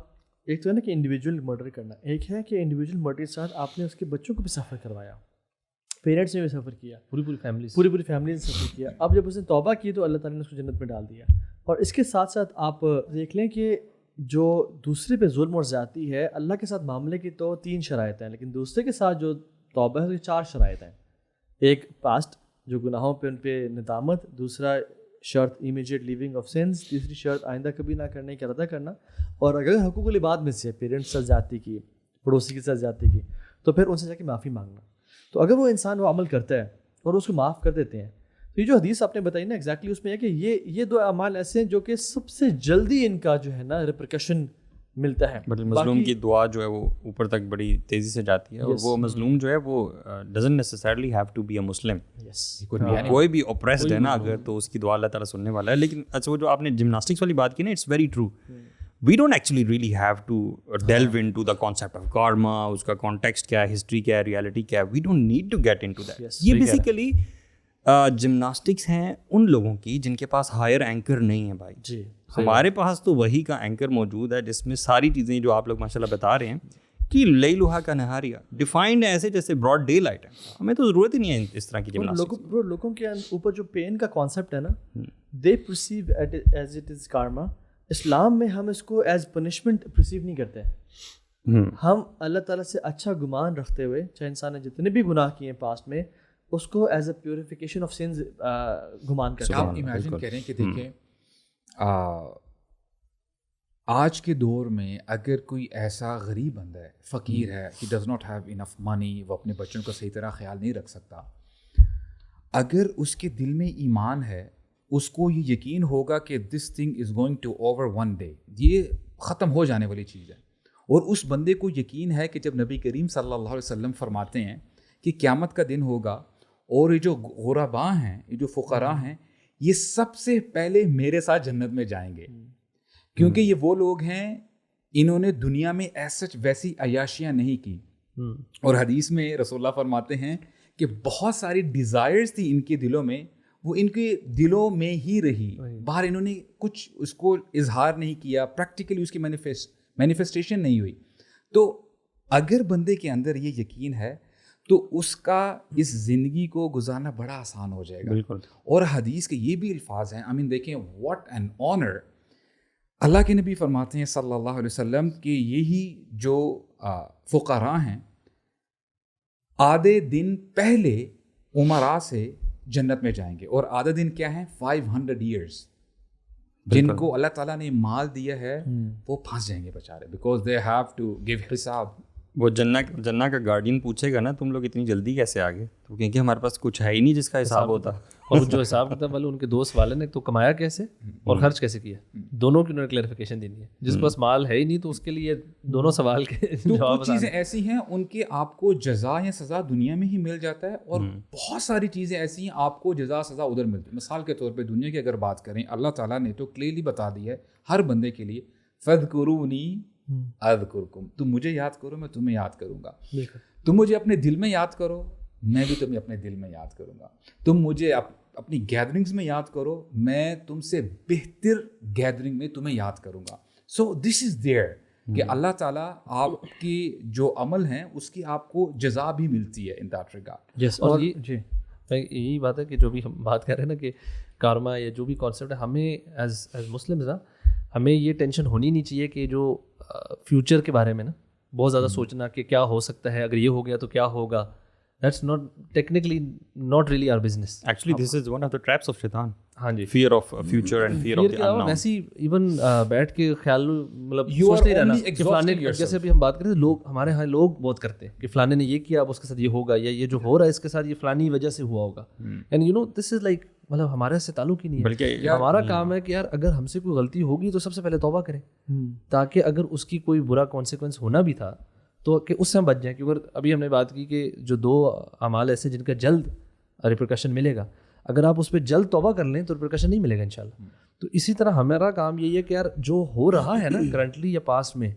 ایک تو ہے نا کہ انڈیویجول مرڈر کرنا, ایک ہے کہ انڈیویجول مرڈر کے ساتھ آپ نے اس کے بچوں کو بھی سفر کروایا, پیرنٹس نے بھی سفر کیا, پوری فیملی نے سفر کیا. اب جب اس نے توبہ کی تو اللہ تعالیٰ نے اس کو جنت میں ڈال دیا. اور اس کے ساتھ ساتھ آپ دیکھ لیں کہ جو دوسرے پہ ظلم اور زیادتی ہے, اللہ کے ساتھ معاملے کی تو 3 شرائط ہیں, لیکن دوسرے کے ساتھ جو توبہ ہے تو 4 شرائط ہیں. ایک پاسٹ جو گناہوں پہ ان پہ ندامت, دوسرا شرط امیجیٹ لیونگ آف سینس, تیسری شرط آئندہ کبھی نہ کرنے کی ارادہ کرنا, اور اگر حقوق العباد میں سے پیرنٹس کے ساتھ زیادتی کی, پڑوسی کے ساتھ زیادتی کی, تو پھر ان سے جا کے معافی مانگنا. تو اگر وہ انسان وہ عمل کرتا ہے اور اس کو معاف کر دیتے ہیں, تو یہ جو حدیث آپ نے بتائی نا ایگزیکٹلی اس میں ہے کہ یہ 2 اعمال ایسے ہیں جو کہ سب سے جلدی ان کا جو ہے نا ریپرکشن ملتا ہے. بٹ مظلوم کی دعا جو ہے وہ اوپر تک بڑی تیزی سے جاتی ہے, اور وہ مظلوم جو ہے وہ doesn't necessarily have to be a Muslim. کوئی بھی اوپریسڈ ہے نا اگر, تو اس کی دعا اللہ تعالیٰ سننے والا ہے. لیکن اچھا وہ جو آپ نے جمناسٹکس والی بات کی نا, it's very true. We don't actually really have to delve into the concept of karma, اس کا context کیا ہے, history کیا ہے, reality کیا ہے. We don't need to get into that. یہ basically جمناسٹکس ہیں ان لوگوں کی جن کے پاس ہائر اینکر نہیں ہے بھائی. جی ہمارے پاس تو وہی کا اینکر موجود ہے جس میں ساری چیزیں جو آپ لوگ ماشاء اللہ بتا رہے ہیں کہ لیلھا کا نہاریہ ڈیفائنڈ ہے ایسے جیسے براڈ ڈے لائٹ ہے. ہمیں تو ضرورت ہی نہیں ہے اس طرح کی جمناسٹکس. لوگوں کے اوپر جو پین کا کانسیپٹ ہے نا, they perceive as it is karma. اسلام میں ہم اس کو ایز پنشمنٹ پرسیو نہیں کرتے. ہم اللہ تعالیٰ سے اچھا گمان رکھتے ہوئے, چاہے انسان نے جتنے بھی گناہ کیے ہیں پاسٹ میں, اس کو as a purification of sins گمان کرتے ہیں. آپ امیجن کریں کہ دیکھیں آج کے دور میں اگر کوئی ایسا غریب بندہ ہے, فقیر ہے, he does not have enough money, وہ اپنے بچوں کا صحیح طرح خیال نہیں رکھ سکتا, اگر اس کے دل میں ایمان ہے, اس کو یہ یقین ہوگا کہ this thing is going to over one day, یہ ختم ہو جانے والی چیز ہے. اور اس بندے کو یقین ہے کہ جب نبی کریم صلی اللہ علیہ وسلم فرماتے ہیں کہ قیامت کا دن ہوگا اور یہ جو غرباء ہیں, یہ جو فقراء ہیں, یہ سب سے پہلے میرے ساتھ جنت میں جائیں گے, کیونکہ یہ وہ لوگ ہیں انہوں نے دنیا میں ایسا ویسی عیاشیاں نہیں کی. اور حدیث میں رسول اللہ فرماتے ہیں کہ بہت ساری ڈیزائرز تھی ان کے دلوں میں, وہ ان کے دلوں میں ہی رہی, باہر انہوں نے کچھ اس کو اظہار نہیں کیا, پریکٹیکلی اس کی مینیفیسٹیشن نہیں ہوئی. تو اگر بندے کے اندر یہ یقین ہے تو اس کا اس زندگی کو گزارنا بڑا آسان ہو جائے گا. بالکل. اور حدیث کے یہ بھی الفاظ ہیں, دیکھیں واٹ این آنر. اللہ کے نبی فرماتے ہیں صلی اللہ علیہ وسلم کہ یہی جو فقراء ہیں آدھے دن پہلے عمراء سے جنت میں جائیں گے, اور آدھا دن کیا ہے 500 ایئرس. جن کو اللہ تعالیٰ نے مال دیا ہے وہ پھنس جائیں گے بیچارے, because they have to give حساب. وہ جنہ کا گارڈین پوچھے گا نا تم لوگ اتنی جلدی کیسے آ گئے, تو کیونکہ ہمارے پاس کچھ ہے ہی نہیں جس کا حساب ہوتا. اور جو حساب کتاب والے ان کے دوست والے نے تو کمایا کیسے اور خرچ کیسے کیا, دونوں کی انہوں نے کلیریفیکیشن دینی ہے. جس کے پاس مال ہے ہی نہیں تو اس کے لیے دونوں سوال کے جواب. کچھ چیزیں ایسی ہیں ان کے آپ کو جزا یا سزا دنیا میں ہی مل جاتا ہے, اور بہت ساری چیزیں ایسی ہیں آپ کو جزا سزا ادھر ملتی ہے. مثال کے طور پہ دنیا کی اگر بات کریں, اللہ تعالیٰ نے تو کلیئرلی بتا دیا ہے ہر بندے کے لیے, فاذکرونی اذکرکم, تم مجھے یاد کرو میں تمہیں یاد کروں گا. تم مجھے اپنے دل میں یاد کرو میں بھی تمہیں اپنے دل میں یاد کروں گا. تم مجھے اپنی گیدرنگز میں یاد کرو میں تم سے بہتر گیدرنگ میں تمہیں یاد کروں گا. سو دس از دیئر کہ اللہ تعالیٰ آپ کی جو عمل ہیں اس کی آپ کو جزا بھی ملتی ہے ان دیٹ ریگارڈ. اور یہی بات ہے کہ جو بھی ہم بات کر رہے ہیں نا کہ کارما یا جو بھی کانسیپٹ ہے, ہمیں ایز مسلمز ہمیں یہ ٹینشن ہونی نہیں چاہیے کہ جو فیوچر کے بارے میں نا بہت زیادہ سوچنا کہ کیا ہو سکتا ہے, اگر یہ ہو گیا تو کیا ہوگا. That's not technically not really our business. Actually, this is one of the traps of shaitan. ہاں جی, fear of future and fear of the unknown. ویسے ایون بیٹھ کے خیال مطلب سوچتے ہی رہنا کہ فلانے, جیسے ابھی ہم بات کرتے ہیں لوگ ہمارے ہاں لوگ بہت کرتے ہیں کہ فلانے نے یہ کیا اب اس کے ساتھ یہ ہوگا, یا یہ جو ہو رہا ہے اس کے ساتھ یہ فلانی وجہ سے ہوا ہوگا. And you know this is like مطلب ہمارے سے تعلق ہی نہیں ہے. بلکہ ہمارا کام ہے کہ یار اگر ہم سے کوئی غلطی ہوگی تو سب سے پہلے توبہ کریں, تاکہ اگر اس کی کوئی برا کانسیکوینس ہونا بھی تھا تو کہ اس سے ہم بچ جائیں. کیونکہ ابھی ہم نے بات کی کہ جو 2 اعمال ایسے جن کا جلد ریپرکشن ملے گا, اگر آپ اس پہ جلد توبہ کر لیں تو ریپرکشن نہیں ملے گا انشاءاللہ. تو اسی طرح ہمارا کام یہی ہے کہ یار جو ہو رہا ہے نا کرنٹلی یا پاسٹ میں,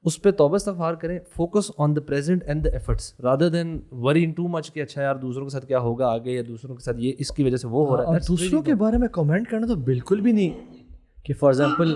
اس پہ توبہ استغفار کریں, focus on the present and the efforts rather than worrying too much کہ اچھا یار دوسروں کے ساتھ کیا ہوگا آگے, یا دوسروں کے ساتھ یہ اس کی وجہ سے وہ ہو رہا ہے. دوسروں کے بارے میں کمنٹ کرنا تو بالکل بھی نہیں کہ فار ایگزامپل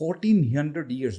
1400 years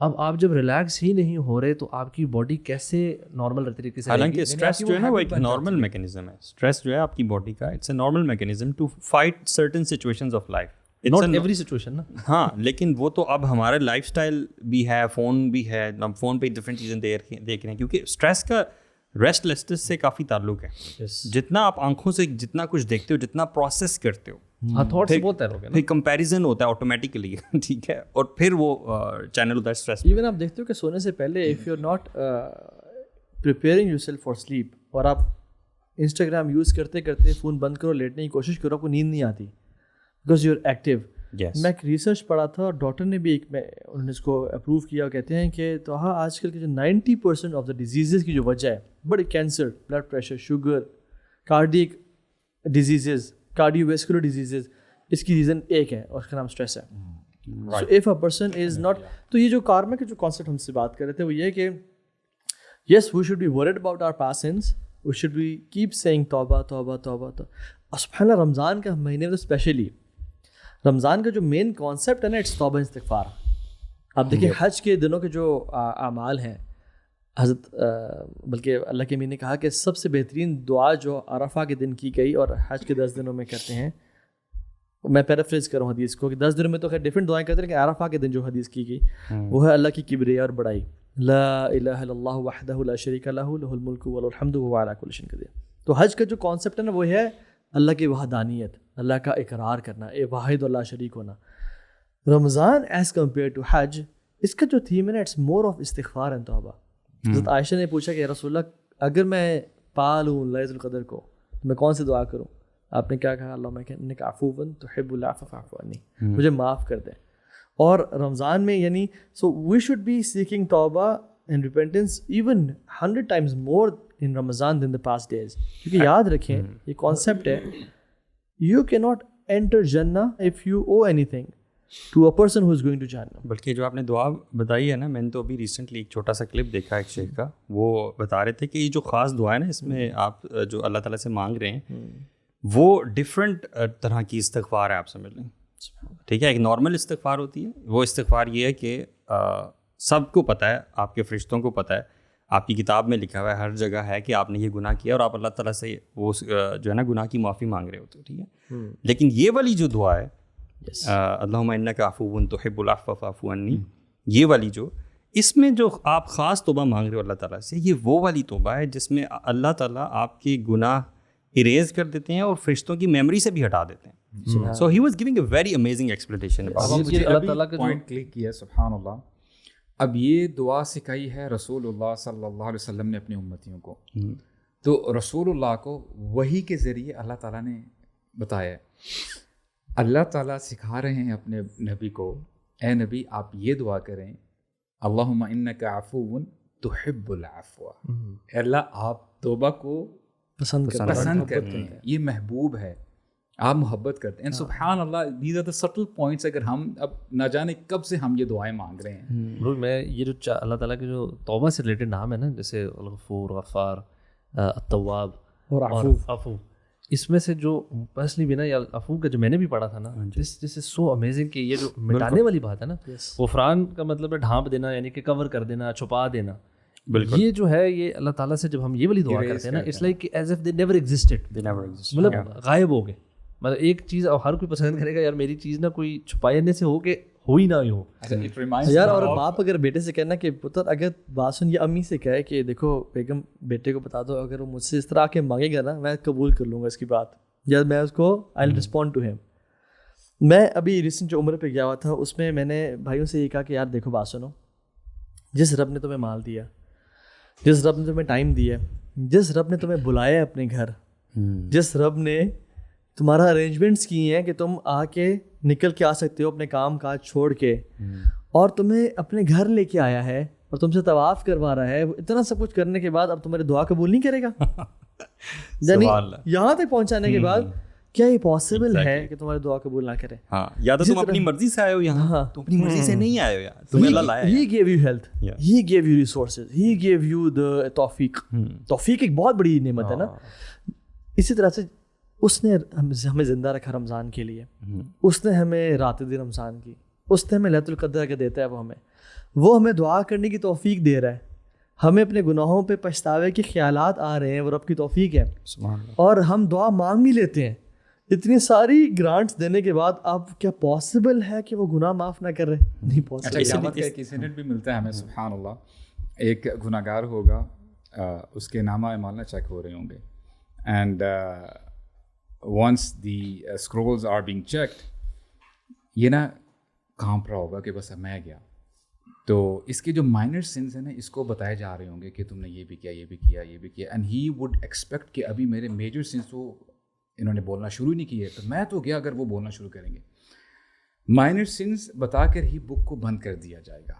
اب آپ جب ریلیکس ہی نہیں ہو رہے تو آپ کی باڈی کیسے نارمل طریقے سے حالانکہ اسٹریس جو ہے نا وہ ایک نارمل میکینزم ہے. اسٹریس جو ہے آپ کی باڈی کا it's a normal mechanism to fight certain situations of life. Not every situation نا. ہاں لیکن وہ تو اب ہمارا لائف اسٹائل بھی ہے, فون بھی ہے, ہم فون پہ ڈفرینٹ چیزیں دیکھ رہے ہیں کیونکہ اسٹریس کا ریسٹ لیسنس سے کافی تعلق ہے. جتنا آپ آنکھوں سے جتنا کچھ دیکھتے ہو, جتنا پروسیس کرتے ہو, ہاں تھاٹ سے بہت ہے, پھر کمپیریزن ہوتا ہے آٹومیٹیکلی, ٹھیک ہے, اور پھر وہ چینل ہوتا ہے اسٹریس. ایون آپ دیکھتے ہو کہ سونے سے پہلے if you are not preparing yourself for sleep اور آپ انسٹاگرام یوز کرتے کرتے فون بند کرو, لیٹنے کی کوشش کرو, آپ کو نیند نہیں آتی بیکاز یو آر ایکٹیو. میں ایک ریسرچ پڑھا تھا اور ڈاکٹر نے بھی انہوں نے اس کو اپروو کیا اور کہتے ہیں کہ تو ہاں آج کل کے جو 90% آف دا ڈیزیزز کی جو وجہ ہے, بڑے cancer, blood pressure, sugar, cardiac diseases, cardiovascular diseases, اس کی ریزن ایک ہے اور اس کا نام اسٹریس ہے. So if a person is not, تو یہ جو کارما کے جو کانسیپٹ ہم سے بات کر رہے تھے وہ یہ کہ yes we should be worried about our past sins, we should be keep saying توبہ توبہ توبہ. سبحان اللہ, رمضان کا مہینے میں تو اسپیشلی رمضان کا جو مین کانسیپٹ ہے نا اٹس توبہ استغفار. آپ دیکھیں حج کے دنوں کے جو اعمال ہیں, حضرت بلکہ اللہ کے امین نے کہا کہ سب سے بہترین دعا جو عرفہ کے دن کی گئی اور حج کے 10 دنوں میں کرتے ہیں, میں پیرافریز کروں حدیث کو کہ 10 دنوں میں تو خیر ڈفرینٹ دعائیں کرتے ہیں, کہ عرفہ کے دن جو حدیث کی گئی وہ ہے اللہ کی کبریاء اور بڑائی, لا الہ الا اللہ وحدہ لا شریک لہ لہ الملک وله الحمد وهو علی کل شیء قدیر. تو حج کا جو کانسیپٹ ہے نا وہ ہے اللہ کی وحدانیت, اللہ کا اقرار کرنا, اے واحد اللہ شریک ہونا. رمضان ایز کمپیئر ٹو حج, اس کا جو تھیم ہے نا اٹس مور آف استغفار اینڈ توبہ. حضرت عائشہ نے پوچھا کہ یا رسول اللہ اگر میں پا لوں لیلۃ القدر کو تو میں کون سی دعا کروں؟ آپ نے کیا کہا, اللہم انک عفو تحب العفو فاعف عنی, مجھے معاف کر دیں. اور رمضان میں یعنی سو وی شوڈ بی سیکنگ توبہ and repentance even 100 times more in Ramadan than the past days. کیونکہ یاد رکھیں یہ کانسیپٹ ہے, you cannot enter Jannah if you owe anything to a person who is going to Jannah. بلکہ جو آپ نے دعا بتائی ہے نا, میں نے تو ابھی ریسنٹلی ایک چھوٹا سا کلپ دیکھا ایک شیخ کا, وہ بتا رہے تھے کہ یہ جو خاص دعا ہے نا, اس میں آپ جو اللہ تعالیٰ سے مانگ رہے ہیں وہ ڈفرینٹ طرح کی استغفار ہے, آپ سمجھ لیں, ٹھیک ہے. ایک نارمل استغفار ہوتی ہے, وہ استغفار یہ ہے کہ سب کو پتہ ہے, آپ کے فرشتوں کو پتہ ہے, آپ کی کتاب میں لکھا ہوا ہے, ہر جگہ ہے کہ آپ نے یہ گناہ کیا اور آپ اللہ تعالیٰ سے وہ جو ہے نا گناہ کی معافی مانگ رہے ہوتے, ٹھیک ہے. لیکن یہ والی جو دعا ہے, اللہم انک عفو تحب العفو فاعف عنی, یہ والی جو, اس میں جو آپ خاص توبہ مانگ رہے ہو اللہ تعالیٰ سے, یہ وہ والی توبہ ہے جس میں اللہ تعالیٰ آپ کے گناہ اریز کر دیتے ہیں اور فرشتوں کی میموری سے بھی ہٹا دیتے ہیں. So he was giving a very amazing explanation. اللہ تعالیٰ کا پوائنٹ کلک کیا, سبحان اللہ. اب یہ دعا سکھائی ہے رسول اللہ صلی اللہ علیہ وسلم نے اپنی امتیوں کو, تو رسول اللہ کو وحی کے ذریعے اللہ تعالیٰ نے بتایا ہے. اللہ تعالیٰ سکھا رہے ہیں اپنے نبی کو, اے نبی آپ یہ دعا کریں, اللہم انک عفو تحب العفو, اے اللہ آپ توبہ کو پسند کرتے ہیں, یہ محبوب ہے, آپ محبت کرتے ہیں. سبحان اللہ, these are the subtle points. اگر ہم اب نہ جانے کب سے ہم یہ دعائیں مانگ رہے ہیں. میں یہ جو اللہ تعالیٰ کے جو توبہ سے ریلیٹڈ نام ہے نا, جیسے الغفور, غفار, التواب اور عفو, اس میں سے جو پرسنلی بھی نا, یا عفو کا جو میں نے بھی پڑھا تھا نا, دس از سو امیزنگ کہ یہ جو مٹانے والی بات ہے نا, غفران کا مطلب ہے ڈھانپ دینا, یعنی کہ کور کر دینا, چھپا دینا. یہ جو ہے یہ اللہ تعالیٰ سے جب ہم یہ والی دعا کرتے ہیں نا, it's like as if they never existed, مطلب غائب ہو گئے. مطلب ایک چیز ہر کوئی پسند کرے گا, یار میری چیز نہ کوئی چھپانے سے ہو کے ہو ہی نہ ہو یار. اور باپ اگر بیٹے سے کہنا کہ پتر اگر بات سن, یا امی سے کہے کہ دیکھو بیگم بیٹے کو بتا دو, اگر وہ مجھ سے اس طرح کے مانگے گا نا, میں قبول کر لوں گا اس کی بات, یا میں اس کو آئی ول رسپونڈ ٹو ہیم. میں ابھی ریسنٹ جو عمرے پہ گیا ہوا تھا, اس میں نے بھائیوں سے یہ کہا کہ یار دیکھو بات سنو, جس رب نے تمہیں مال دیا, جس رب نے تمہیں ٹائم دیا, جس رب نے تمہیں بلایا اپنے گھر, جس رب نے تمہارا ارینجمنٹس کی ہیں کہ تم آ کے نکل کے آ سکتے ہو اپنے کام کاج چھوڑ کے, اور تمہیں اپنے گھر لے کے آیا ہے اور تم سے طواف کروا رہا ہے, اتنا سب کچھ کرنے کے بعد اب تمہاری دعا قبول نہیں کرے گا؟ یعنی یہاں تک پہنچانے کے بعد کیا یہ پاسبل ہے کہ تمہاری دعا قبول نہ کرے؟ ہاں, یا تو تم اپنی مرضی سے آئے ہو یہاں, تم اپنی مرضی سے نہیں آئے ہو یار, تمہیں اللہ لایا ہے. He gave you health, he gave you resources, he gave you the توفیق. توفیق ایک بہت بڑی نعمت ہے نا. اسی طرح سے اس نے ہمیں زندہ رکھا رمضان کے لیے, اس نے ہمیں رات دن رمضان کی, اس نے ہمیں لیلۃ القدر کے دیتا ہے، وہ ہمیں دعا کرنے کی توفیق دے رہا ہے، ہمیں اپنے گناہوں پہ پچھتاوے کے خیالات آ رہے ہیں، وہ رب کی توفیق ہے، اور ہم دعا مانگ بھی لیتے ہیں. اتنی ساری گرانٹس دینے کے بعد اب کیا پاسبل ہے کہ وہ گناہ معاف نہ کر رہے؟ نہیں پاسبل. اچھا قیامت کا ایک انسیڈنٹ بھی ملتا ہے ہمیں، سبحان اللہ. ایک گناہ گار ہوگا، اس کے نامہ اعمال چیک ہو رہے ہوں گے، and once the scrolls are being checked, یہ نا کانپ رہا ہوگا کہ بس اب میں گیا. تو اس کے جو مائنر سنس ہیں نا، اس کو بتائے جا رہے ہوں گے کہ تم نے یہ بھی کیا، یہ بھی کیا، یہ بھی کیا، اینڈ ہی وڈ ایکسپیکٹ کہ ابھی میرے میجر سنس تو انہوں نے بولنا شروع نہیں کیے، تو میں تو گیا اگر وہ بولنا شروع کریں گے. مائنر سنس بتا کر ہی بک کو بند کر دیا جائے گا.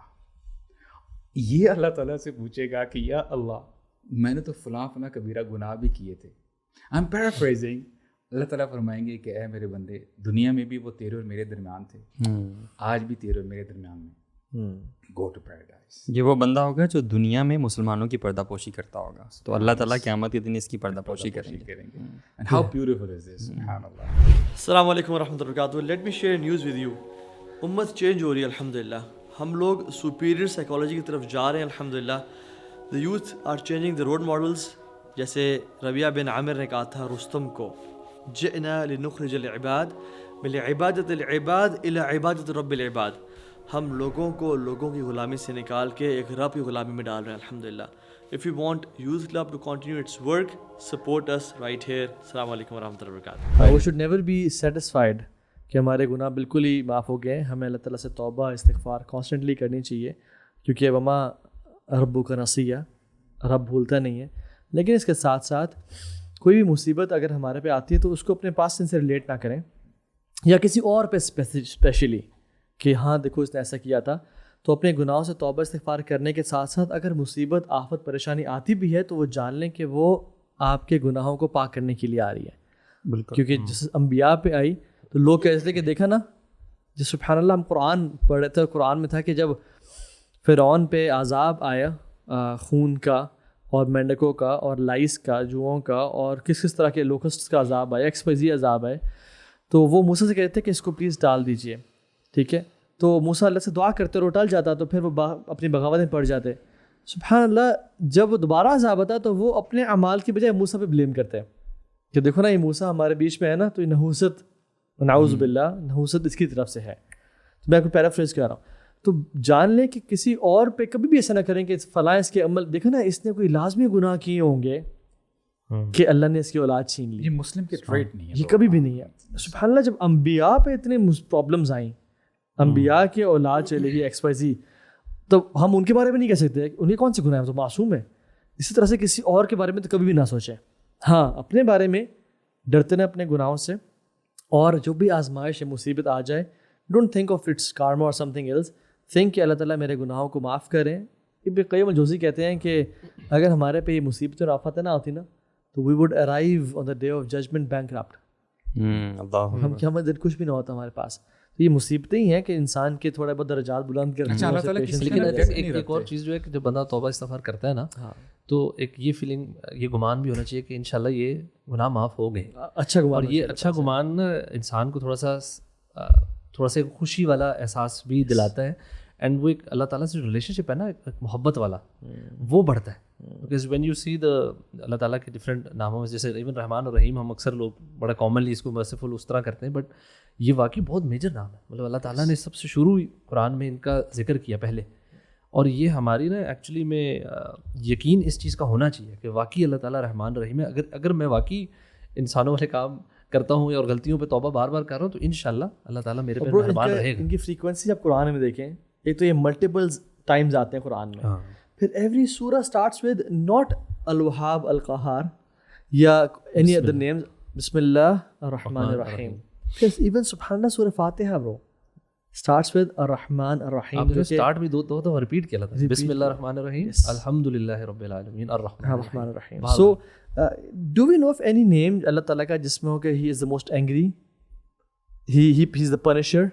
یہ اللہ تعالیٰ سے پوچھے گا کہ یا اللہ میں نے تو فلاں فلاں کبیرہ گناہ بھی کیے تھے. I am paraphrasing. اللہ تعالیٰ فرمائیں گے کہ اے میرے بندے، دنیا میں بھی وہ تیرے اور میرے درمیان تھے، آج بھی تیرے اور میرے درمیان میں، گو ٹو پیراڈائز. یہ وہ بندہ ہوگا جو دنیا میں مسلمانوں کی پردہ پوشی کرتا ہوگا، تو اللہ تعالیٰ قیامت کے دن اس کی پردہ پوشی کریں گے. And how beautiful is this, سبحان اللہ. السلام علیکم ورحمۃ اللہ وبرکاتہ. Let me share news with you. امت چینج ہو رہی ہے الحمدللہ. ہم لوگ سپیریئر سائیکالوجی کی طرف جا رہے ہیں الحمدللہ. The youth are changing the role models. جیسے ربیعہ بن عامر نے کہا تھا رستم کو، جئنا لنخرج العباد من عبادت العباد الى عبادت رب العباد. ہم لوگوں کو لوگوں کی غلامی سے نکال کے ایک رب کی غلامی میں ڈال رہے ہیں الحمدللہ. If you want Youth Club to continue its work, support us right here. السلام علیکم ورحمۃ اللہ وبرکاتہ. We should never be satisfied کہ ہمارے گناہ بالکل ہی معاف ہو گئے. ہمیں اللہ تعالیٰ سے توبہ استغفار کانسٹنٹلی کرنی چاہیے، کیونکہ وما ربک نسیہ، رب بھولتا نہیں ہے. لیکن اس کے ساتھ ساتھ کوئی بھی مصیبت اگر ہمارے پہ آتی ہے تو اس کو اپنے پاس سے ریلیٹ نہ کریں، یا کسی اور پہ اسپیشلی کہ ہاں دیکھو اس نے ایسا کیا تھا. تو اپنے گناہوں سے توبہ استغفار کرنے کے ساتھ ساتھ اگر مصیبت آفت پریشانی آتی بھی ہے تو وہ جان لیں کہ وہ آپ کے گناہوں کو پاک کرنے کے لیے آ رہی ہے. بالکل. کیونکہ جس انبیاء پہ آئی تو لوگ کہتے تھے کہ دیکھا نا، جس سبحان اللہ ہم قرآن پڑھ رہے تھے، قرآن میں تھا کہ جب فرعون پہ عذاب آیا خون کا اور مینڈکوں کا اور لائس کا، جوؤں کا، اور کس کس طرح کے لوکسٹ کا عذاب آیا، ایکسپائزی عذاب آئے، تو وہ موسیٰ سے کہتے تھے کہ اس کو پلیز ڈال دیجئے. ٹھیک ہے، تو موسیٰ اللہ سے دعا کرتے اور وہ ٹل جاتا، تو پھر وہ اپنی بغاوت میں پڑ جاتے. سبحان اللہ، جب وہ دوبارہ عذاب آتا تو وہ اپنے اعمال کی بجائے موسیٰ پہ بلیم کرتے ہیں کہ دیکھو نا یہ موسیٰ ہمارے بیچ میں ہے نا، تو یہ نحوست، نعوذ باللہ، نحوست اس کی طرف سے ہے. تو میں آپ کو پیرافریز کر رہا ہوں. تو جان لیں کہ کسی اور پہ کبھی بھی ایسا نہ کریں کہ فلاں اس کے عمل، دیکھو نا اس نے کوئی لازمی گناہ کیے ہوں گے کہ اللہ نے اس کی اولاد چھین لی. یہ مسلم کے ٹریٹ نہیں ہے، یہ کبھی بھی نہیں ہے. سبحان اللہ، جب انبیاء پہ اتنے پرابلمز آئیں، انبیاء کی اولاد چلے گی ایکس وائی زی، تو ہم ان کے بارے میں نہیں کہہ سکتے ان کے کون سے گناہ ہیں، تو معصوم ہے. اسی طرح سے کسی اور کے بارے میں تو کبھی بھی نہ سوچیں. ہاں، اپنے بارے میں ڈرتے ہیں اپنے گناہوں سے، اور جو بھی آزمائش یا مصیبت آ جائے، don't think of its karma اور سم تھنگ ایلس، تھنک کہ اللہ تعالیٰ میرے گناہوں کو معاف کریں. ابن قیم الجوزی کہتے ہیں کہ اگر ہمارے پہ یہ مصیبت اور آفتیں نہ ہوتی نا تو we would arrive on the day of judgement bankrupt. ہم کیا ہمیں دن کچھ بھی نہ ہوتا ہمارے پاس. تو یہ مصیبتیں ہی ہیں کہ انسان کے تھوڑے بہت درجات بلند کرتے ہیں. لیکن ایک اور چیز جو ہے کہ جب بندہ توبہ استغفار کرتا ہے نا، تو ایک یہ فیلنگ، یہ گمان بھی ہونا چاہیے کہ انشاءاللہ یہ گناہ معاف ہو گئے. اچھا گمان، اور یہ اچھا گمان انسان کو تھوڑا سا خوشی والا احساس بھی دلاتا ہے. اینڈ وہ ایک اللہ تعالیٰ سے جو ریلیشن شپ ہے نا، ایک محبت والا، وہ بڑھتا ہے. بیکاز وین یو سی دا اللہ تعالیٰ کے ڈفرینٹ ناموں میں، جیسے ایون رحمان اور رحیم، ہم اکثر لوگ بڑا کامنلی اس کو مرسیفل اس طرح کرتے ہیں، بٹ یہ واقعی بہت میجر نام ہے. مطلب اللہ تعالیٰ نے سب سے شروع قرآن میں ان کا ذکر کیا پہلے، اور یہ ہماری نا ایکچولی میں یقین اس چیز کا ہونا چاہیے کہ واقعی اللہ تعالیٰ رحمان رحیم ہے. اگر میں واقعی انسانوں والے کام کرتا ہوں اور غلطیوں پہ توبہ بار بار کر رہا ہوں تو انشاءاللہ اللہ تعالیٰ میرے پہ مہربان رہے گا. ان کی فریکوینسی آپ قرآن میں دیکھیں، ایک تو یہ ملٹیپل ٹائمز آتے ہیں قرآن میں، پھر ایوری سورہ اسٹارٹس ود ناٹ الوہاب القہار یا اینی ادر نیمز، بسم اللہ الرحمن الرحیم. پھر ایون سبحان اللہ سورہ فاتحہ برو اسٹارٹس ود الرحمن الرحیم. آپ نے اسٹارٹ بھی دو دفعہ ریپیٹ کیا تھا، بسم اللہ الرحمن الرحیم، الحمدللہ رب العالمین الرحمن الرحیم. So do we know of any name اللہ تعالیٰ کا جس میں ہو کہ ہی از دا موسٹ اینگری، ہی از دا پنشر،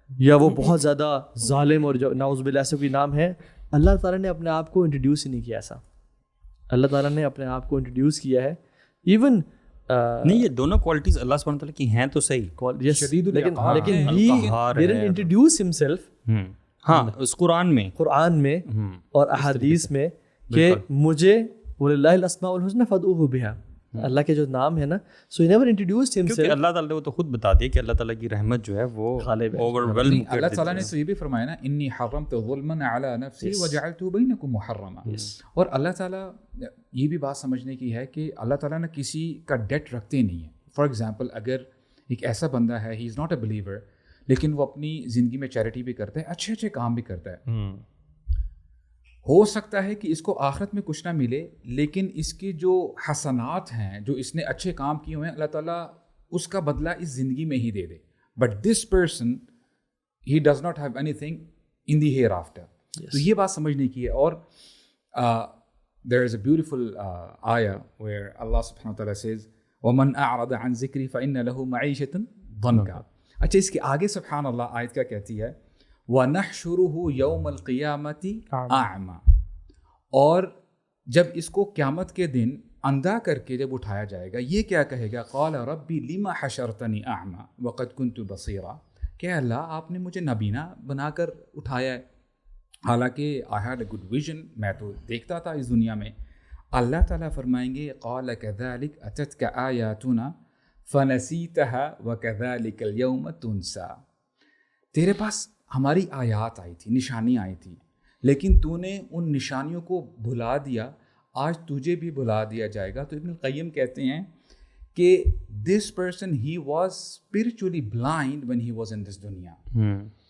یا وہ بہت زیادہ ظالم، اور جو نعوذ باللہ ایسا کوئی نام ہے؟ اللہ تعالیٰ نے اپنے آپ کو انٹروڈیوس ہی نہیں کیا ایسا. اللہ تعالیٰ نے اپنے آپ کو انٹروڈیوس کیا ہے. ایون نہیں یہ دونوں کوالٹیز اللہ سبحانہ تعالیٰ کی ہیں تو صحیح، شدید لیکن العقاب he القہار didn't ہے. introduce himself ہاں اس قرآن میں اور احادیث میں کہ مجھے وَلِلَّهِ الْأَسْمَاءُ الْحُسْنَى فَادْعُوهُ بِهَا، اللہ کے جو نام ہے نا، so he never introduced himself. کیونکہ اللہ تعالیٰ نے وہ تو خود بتا دیا کہ اللہ تعالیٰ کی رحمت جو ہے وہ اوورwhelm کر اللہ تعالیٰ نے تو یہ بھی فرمایا نا انی حرمت ظلما علی نفسی وجعلت بینکم محرما. اور اللہ تعالیٰ یہ بھی بات سمجھنے کی ہے کہ اللہ تعالیٰ نے کسی کا ڈیٹ رکھتے نہیں ہے. فار ایگزامپل اگر ایک ایسا بندہ ہے ہی از ناٹ اے بلیور لیکن وہ اپنی زندگی میں چیریٹی بھی کرتا ہے، اچھے اچھے کام بھی کرتا ہے، ہو سکتا ہے کہ اس کو آخرت میں کچھ نہ ملے لیکن اس کے جو حسنات ہیں جو اس نے اچھے کام کیے ہوئے ہیں اللہ تعالیٰ اس کا بدلہ اس زندگی میں ہی دے دے. But this person he does not have anything in the hereafter یہ بات سمجھنے کی ہے. اور دیر از اے بیوٹیفل آیا ویئر اللہ سبحانہ وتعالیٰ سیز ومن اعرض عن ذکری فإن له معیشۃ ضنکا. اچھا اس کے آگے سبحان اللہ آیت کیا کہتی ہے؟ وَنَحْشُرُهُ يَوْمَ الْقِيَامَةِ أَعْمَى. اور جب اس کو قیامت کے دن اندھا کر کے جب اٹھایا جائے گا یہ کیا کہے گا؟ قَالَ رَبِّ لِمَ حَشَرْتَنِي أَعْمَى وَقَدْ كُنْتُ بَصِيرًا. کہ اللہ آپ نے مجھے نابینا بنا کر اٹھایا ہے حالانکہ I had a good vision، میں تو دیکھتا تھا اس دنیا میں. اللہ تعالیٰ فرمائیں گے قَالَ كَذَلِكَ أَتَتْكَ آيَاتُنَا فَنَسِيتَهَا وَكَذَلِكَ الْيَوْمَ تُنْسَى. تیرے پاس ہماری آیات آئی تھی، نشانی آئی تھی، لیکن تو نے ان نشانیوں کو بھلا دیا، آج تجھے بھی بھلا دیا جائے گا. تو ابن القیم کہتے ہیں کہ this person he was spiritually blind when he was in this دنیا.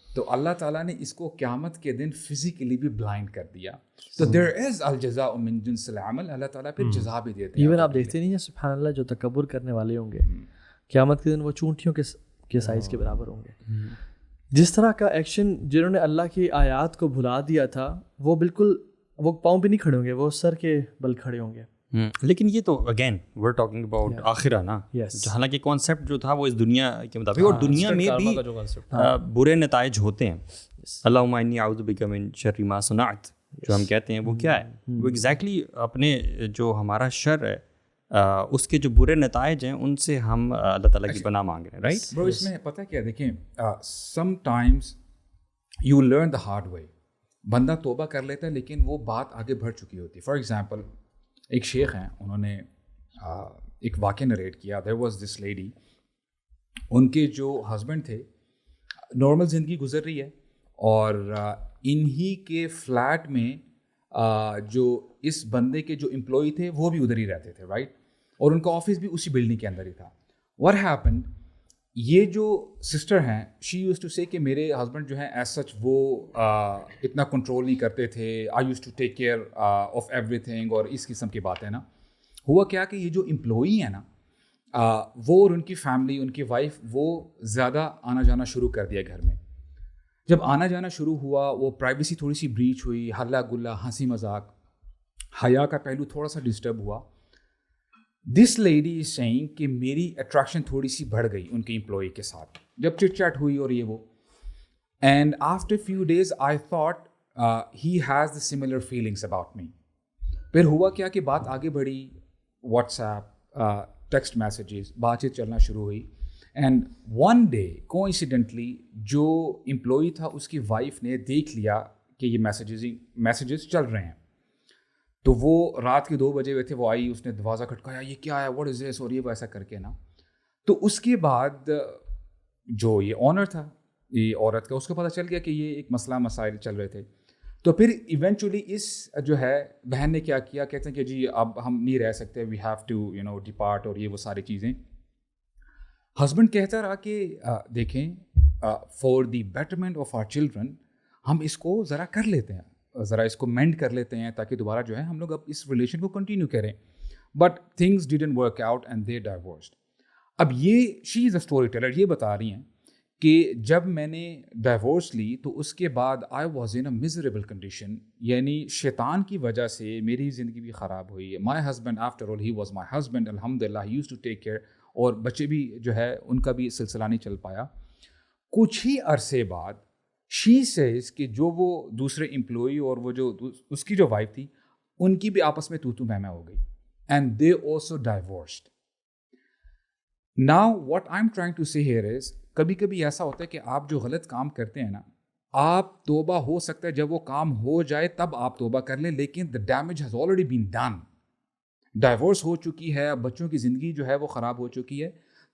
تو اللہ تعالیٰ نے اس کو قیامت کے دن فزیکلی بھی بلائنڈ کر دیا. تو دیر از الجزاء من جنس العمل، اللہ تعالیٰ پھر جزا بھی دیتے ہیں. ایون آپ دیکھتے نہیں ہیں سبحان اللہ جو تکبر کرنے والے ہوں گے قیامت کے دن وہ چونٹیوں کے سائز کے برابر ہوں گے. جس طرح کا ایکشن جنہوں نے اللہ کی آیات کو بھلا دیا تھا وہ بالکل وہ پاؤں پہ نہیں کھڑے ہوں گے، وہ سر کے بل کھڑے ہوں گے. لیکن یہ تو again we are talking about آخرہ نا، حالانکہ کانسیپٹ جو تھا وہ اس دنیا کے مطابق، اور دنیا میں بھی برے نتائج ہوتے ہیں. اللہم انی اعوذ بک من شر ما صنعت جو ہم کہتے ہیں وہ کیا ہے؟ وہ ایگزیکٹلی اپنے جو ہمارا شر ہے اس کے جو برے نتائج ہیں ان سے ہم اللہ تعالیٰ کی پناہ مانگ رہے ہیں. رائٹ برو اس میں پتہ کیا دیکھیں some times you learn the hard way. بندہ توبہ کر لیتا ہے لیکن وہ بات آگے بڑھ چکی ہوتی ہے. فار ایگزامپل ایک شیخ ہیں، انہوں نے ایک واقعہ نریٹ کیا. دیر واز دس لیڈی، ان کے جو ہسبینڈ تھے نارمل زندگی گزر رہی ہے اور انہی کے فلیٹ میں جو اس بندے کے جو امپلائی تھے وہ بھی ادھر ہی رہتے تھے، رائٹ، اور ان کا آفس بھی اسی بلڈنگ کے اندر ہی تھا. واٹ ہیپنڈ، یہ جو سسٹر ہیں شی یوز ٹو سے کہ میرے ہسبینڈ جو ہیں ایز سچ وہ اتنا کنٹرول نہیں کرتے تھے، I used to take care of everything, اور اس قسم کی باتیں نا. ہوا کیا کہ یہ جو امپلائی ہیں نا وہ اور ان کی فیملی، ان کی وائف، وہ زیادہ آنا جانا شروع کر دیا گھر میں. جب آنا جانا شروع ہوا وہ پرائیویسی تھوڑی سی بریچ ہوئی، ہلا گلا، ہنسی مذاق، حیا کا پہلو تھوڑا سا ڈسٹرب ہوا. دس لیڈی از سیئنگ کہ میری اٹریکشن تھوڑی سی بڑھ گئی ان کے امپلائی کے ساتھ جب چٹ چیٹ ہوئی اور یہ وہ. And after few days I thought he has the similar feelings about me. پھر ہوا کیا کہ بات آگے بڑھی، واٹس ایپ، ٹیکسٹ میسیجز، بات چیت چلنا شروع ہوئی. اینڈ ون ڈے کوئنسیڈنٹلی جو امپلائی تھا اس کی وائف نے دیکھ لیا کہ یہ میسیجز چل رہے ہیں. تو وہ رات کے 2 بجے ہوئے تھے، وہ آئی، اس نے دروازہ کھٹکایا، یہ کیا ہے، واٹ از دس، اور یہ ویسا کر کے نا. تو اس کے بعد جو یہ آنر تھا یہ عورت کا، اس کو پتہ چل گیا کہ یہ ایک مسائل چل رہے تھے. تو پھر ایونچولی اس جو ہے بہن نے کیا کیا، کہتے ہیں کہ جی اب ہم نہیں رہ سکتے، وی ہیو ٹو ڈپارٹ، اور یہ وہ ساری چیزیں. ہسبینڈ کہتا رہا کہ دیکھیں for the betterment of our children ہم اس کو ذرا کر لیتے ہیں، ذرا اس کو مینڈ کر لیتے ہیں تاکہ دوبارہ جو ہے ہم لوگ اب اس ریلیشن کو کنٹینیو کریں. But things didn't work out and they divorced. اب یہ شی از اے اسٹوری ٹیلر، یہ بتا رہی ہیں کہ جب میں نے ڈائیورس لی تو اس کے بعد I was in a miserable condition, یعنی شیطان کی وجہ سے میری زندگی بھی خراب ہوئی. My husband after all he was my husband الحمد للہ، ہی یوز ٹو ٹیک کیئر، اور بچے بھی جو ہے ان کا بھی سلسلہ نہیں چل پایا. کچھ ہی عرصے بعد شی سیز کہ جو وہ دوسرے امپلائی اور وہ جو اس کی جو وائف تھی ان کی بھی آپس میں تو میں ہو گئی، and they also divorced. Now what I'm trying to say here is کبھی کبھی ایسا ہوتا ہے کہ آپ جو غلط کام کرتے ہیں نا, آپ توبہ ہو سکتا ہے جب وہ کام ہو جائے تب آپ توبہ کر لیں, لیکن the damage has already been done. Divorce ہو چکی ہے, بچوں کی زندگی جو ہے وہ خراب ہو چکی ہے.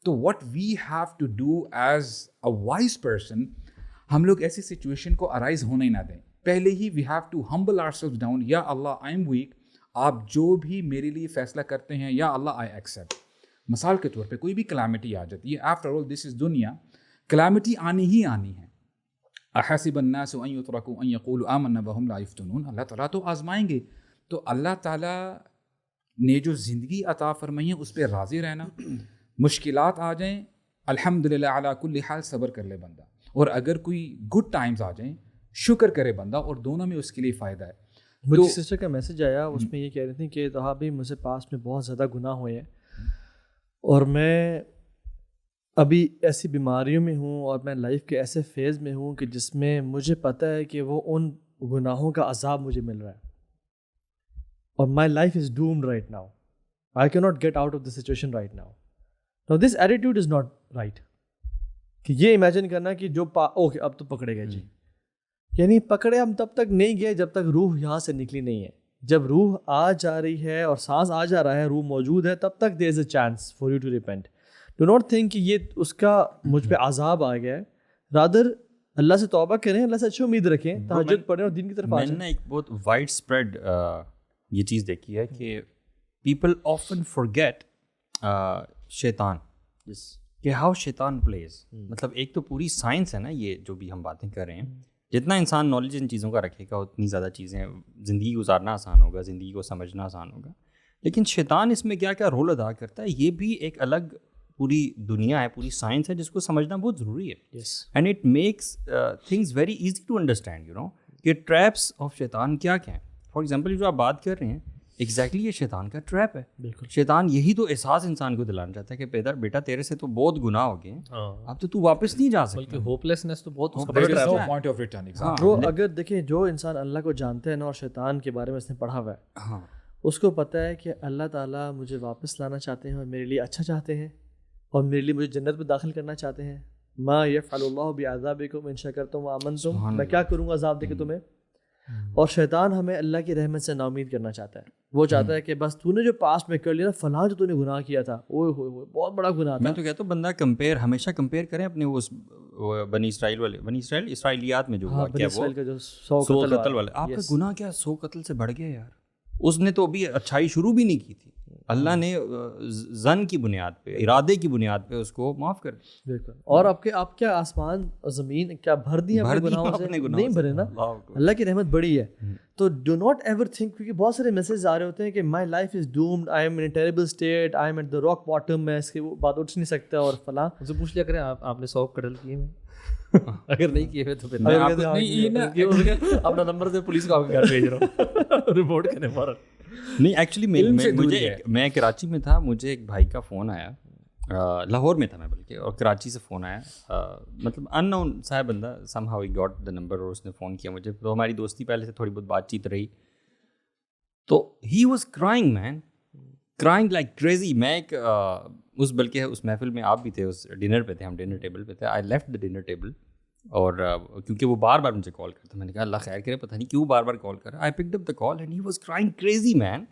تو what we have to do as a wise person, ہم لوگ ایسی سچویشن کو ارائز ہونے ہی نہ دیں. پہلے ہی we have to humble ourselves down. یا اللہ I am weak, آپ جو بھی میرے لیے فیصلہ کرتے ہیں یا اللہ I accept. مثال کے طور پہ کوئی بھی کلیمٹی آ جاتی ہے, آفٹر آل دس از دنیا, کلیمٹی آنی ہی آنی ہے. احسب الناس ان یترکوا ان یقولوا آمنا وهم لا یفتنون, اللہ تعالیٰ تو آزمائیں گے. تو اللہ تعالیٰ نے جو زندگی عطا فرمائی ہے اس پہ راضی رہنا, مشکلات آ جائیں الحمدللہ علی کل حال صبر کر لے بندہ, اور اگر کوئی گڈ ٹائمز آ جائیں شکر کرے بندہ, اور دونوں میں اس کے لیے فائدہ ہے. مجھے سسٹر کا میسج آیا, اس میں یہ کہہ رہی تھیں کہ طہا بھائی مجھ سے پاس میں بہت زیادہ گناہ ہوئے ہیں اور میں ابھی ایسی بیماریوں میں ہوں اور میں لائف کے ایسے فیز میں ہوں کہ جس میں مجھے پتہ ہے کہ وہ ان گناہوں کا عذاب مجھے مل رہا ہے, اور my life is doomed right now, I can not get out of the situation right now. Now this attitude is not right. کہ یہ امیجن کرنا کہ جو اوکے اب تو پکڑے گئے جی, یعنی پکڑے ہم تب تک نہیں گئے جب تک روح یہاں سے نکلی نہیں ہے. جب روح آ جا رہی ہے اور سانس آ جا رہا ہے, روح موجود ہے, تب تک there is a chance for you to repent. Do not think کہ یہ اس کا مجھ پہ عذاب آ گیا ہے. رادر اللہ سے توبہ کریں, اللہ سے اچھی امید رکھیں, تہجد پڑھیں اور دین کی طرف آ جائیں. میں نے ایک بہت وائڈ اسپریڈ یہ چیز دیکھی ہے کہ پیپل آفن فارگیٹ شیطان, کہ ہاؤ شیطان پلیز. مطلب ایک تو پوری سائنس ہے نا, یہ جو بھی ہم باتیں کر رہے ہیں, جتنا انسان نالج ان چیزوں کا رکھے گا اتنی زیادہ چیزیں زندگی گزارنا آسان ہوگا, زندگی کو سمجھنا آسان ہوگا. لیکن شیطان اس میں کیا کیا رول ادا کرتا ہے, یہ بھی ایک الگ پوری دنیا ہے, پوری سائنس ہے جس کو سمجھنا بہت ضروری ہے. And it makes things very easy to understand, you know, کہ ٹریپس آف شیطان کیا کیا ہیں. فار ایگزامپل جو آپ بات کر رہے ہیں, ایگزیکٹلی یہ شیطان کا ٹریپ ہے. بالکل, شیطان یہی تو احساس انسان کو دلانا چاہتا ہے کہ بیٹا تیرے سے تو بہت گناہ ہو گئے ہیں, اب تو واپس نہیں جا سکتا. بلکہ ہوپلیسنس تو بہت پوائنٹ آف ریٹرن. وہ اگر دیکھیں جو انسان اللہ کو جانتے ہیں نا اور شیطان کے بارے میں اس نے پڑھا ہوا ہے, اس کو پتہ ہے کہ اللہ تعالیٰ مجھے واپس لانا چاہتے ہیں اور میرے لیے اچھا چاہتے ہیں اور میرے لیے مجھے جنت میں داخل کرنا چاہتے ہیں. ما یفعل اللہ بعذابکم ان شکرتم وآمنتم, میں کیا کروں گا عذاب دے کے تمہیں. اور شیطان ہمیں اللہ کی رحمت سے نا امید کرنا چاہتا ہے. وہ چاہتا ہے کہ بس تو نے جو پاسٹ میں کر لیا نا, فلاں جو تو نے گناہ کیا تھا, اوئے ہوئے ہوئے بہت بڑا گناہ تھا. میں تو کہتا ہوں بندہ ہمیشہ کمپیئر کریں اپنے اس بنی اسرائیلیات میں جو ہوا کیا, وہ 100 قتل والے, آپ کا گناہ کیا 100 قتل سے بڑھ گیا یار. اس نے تو ابھی اچھائی شروع بھی نہیں کی تھی, اللہ نے زن کی بنیاد پہ, ارادے کی بنیاد پہ اس کو معاف کر دیا. بالکل. اور آپ کیا آسمان اور زمین کیا بھر دی اپنے گناہوں سے؟ نہیں بھرے نا, اللہ کی رحمت بڑی ہے. تو ڈو ناٹ ایور تھنک, کیونکہ بہت سارے میسیج آ رہے ہوتے ہیں کہ my life is doomed, I am in terrible state, I am at the rock bottom, میں اس کی وہ بات اٹھ نہیں سکتا اور فلاں. ان سے پوچھ لیا کریں آپ نے 100 قتل کیے ہیں, اگر نہیں کیے ہوئے تو پھر اپنا نمبر سے پولیس کو آپ کے گھر بھیج رہا ہوں رپورٹ کرنے فوراً. نہیں ایکچولی میں کراچی میں تھا, مجھے ایک بھائی کا فون آیا, لاہور میں تھا میں بلکہ, اور کراچی سے فون آیا, مطلب ان نون صاحب بندہ, some how he got the number, اور اس نے فون کیا مجھے. تو ہماری دوستی پہلے سے تھوڑی بہت بات چیت رہی, تو he was crying man, crying like crazy. میں ایک بلکہ اس محفل میں آپ بھی تھے, اس ڈنر پہ تھے, ہم ڈنر ٹیبل پہ تھے. I left the dinner table, اور کیونکہ وہ بار بار مجھے کال کرتا, میں نے کہا اللہ خیر کرے, پتہ نہیں کیوں بار بار کال کر رہا. I picked up the call and he was crying crazy man.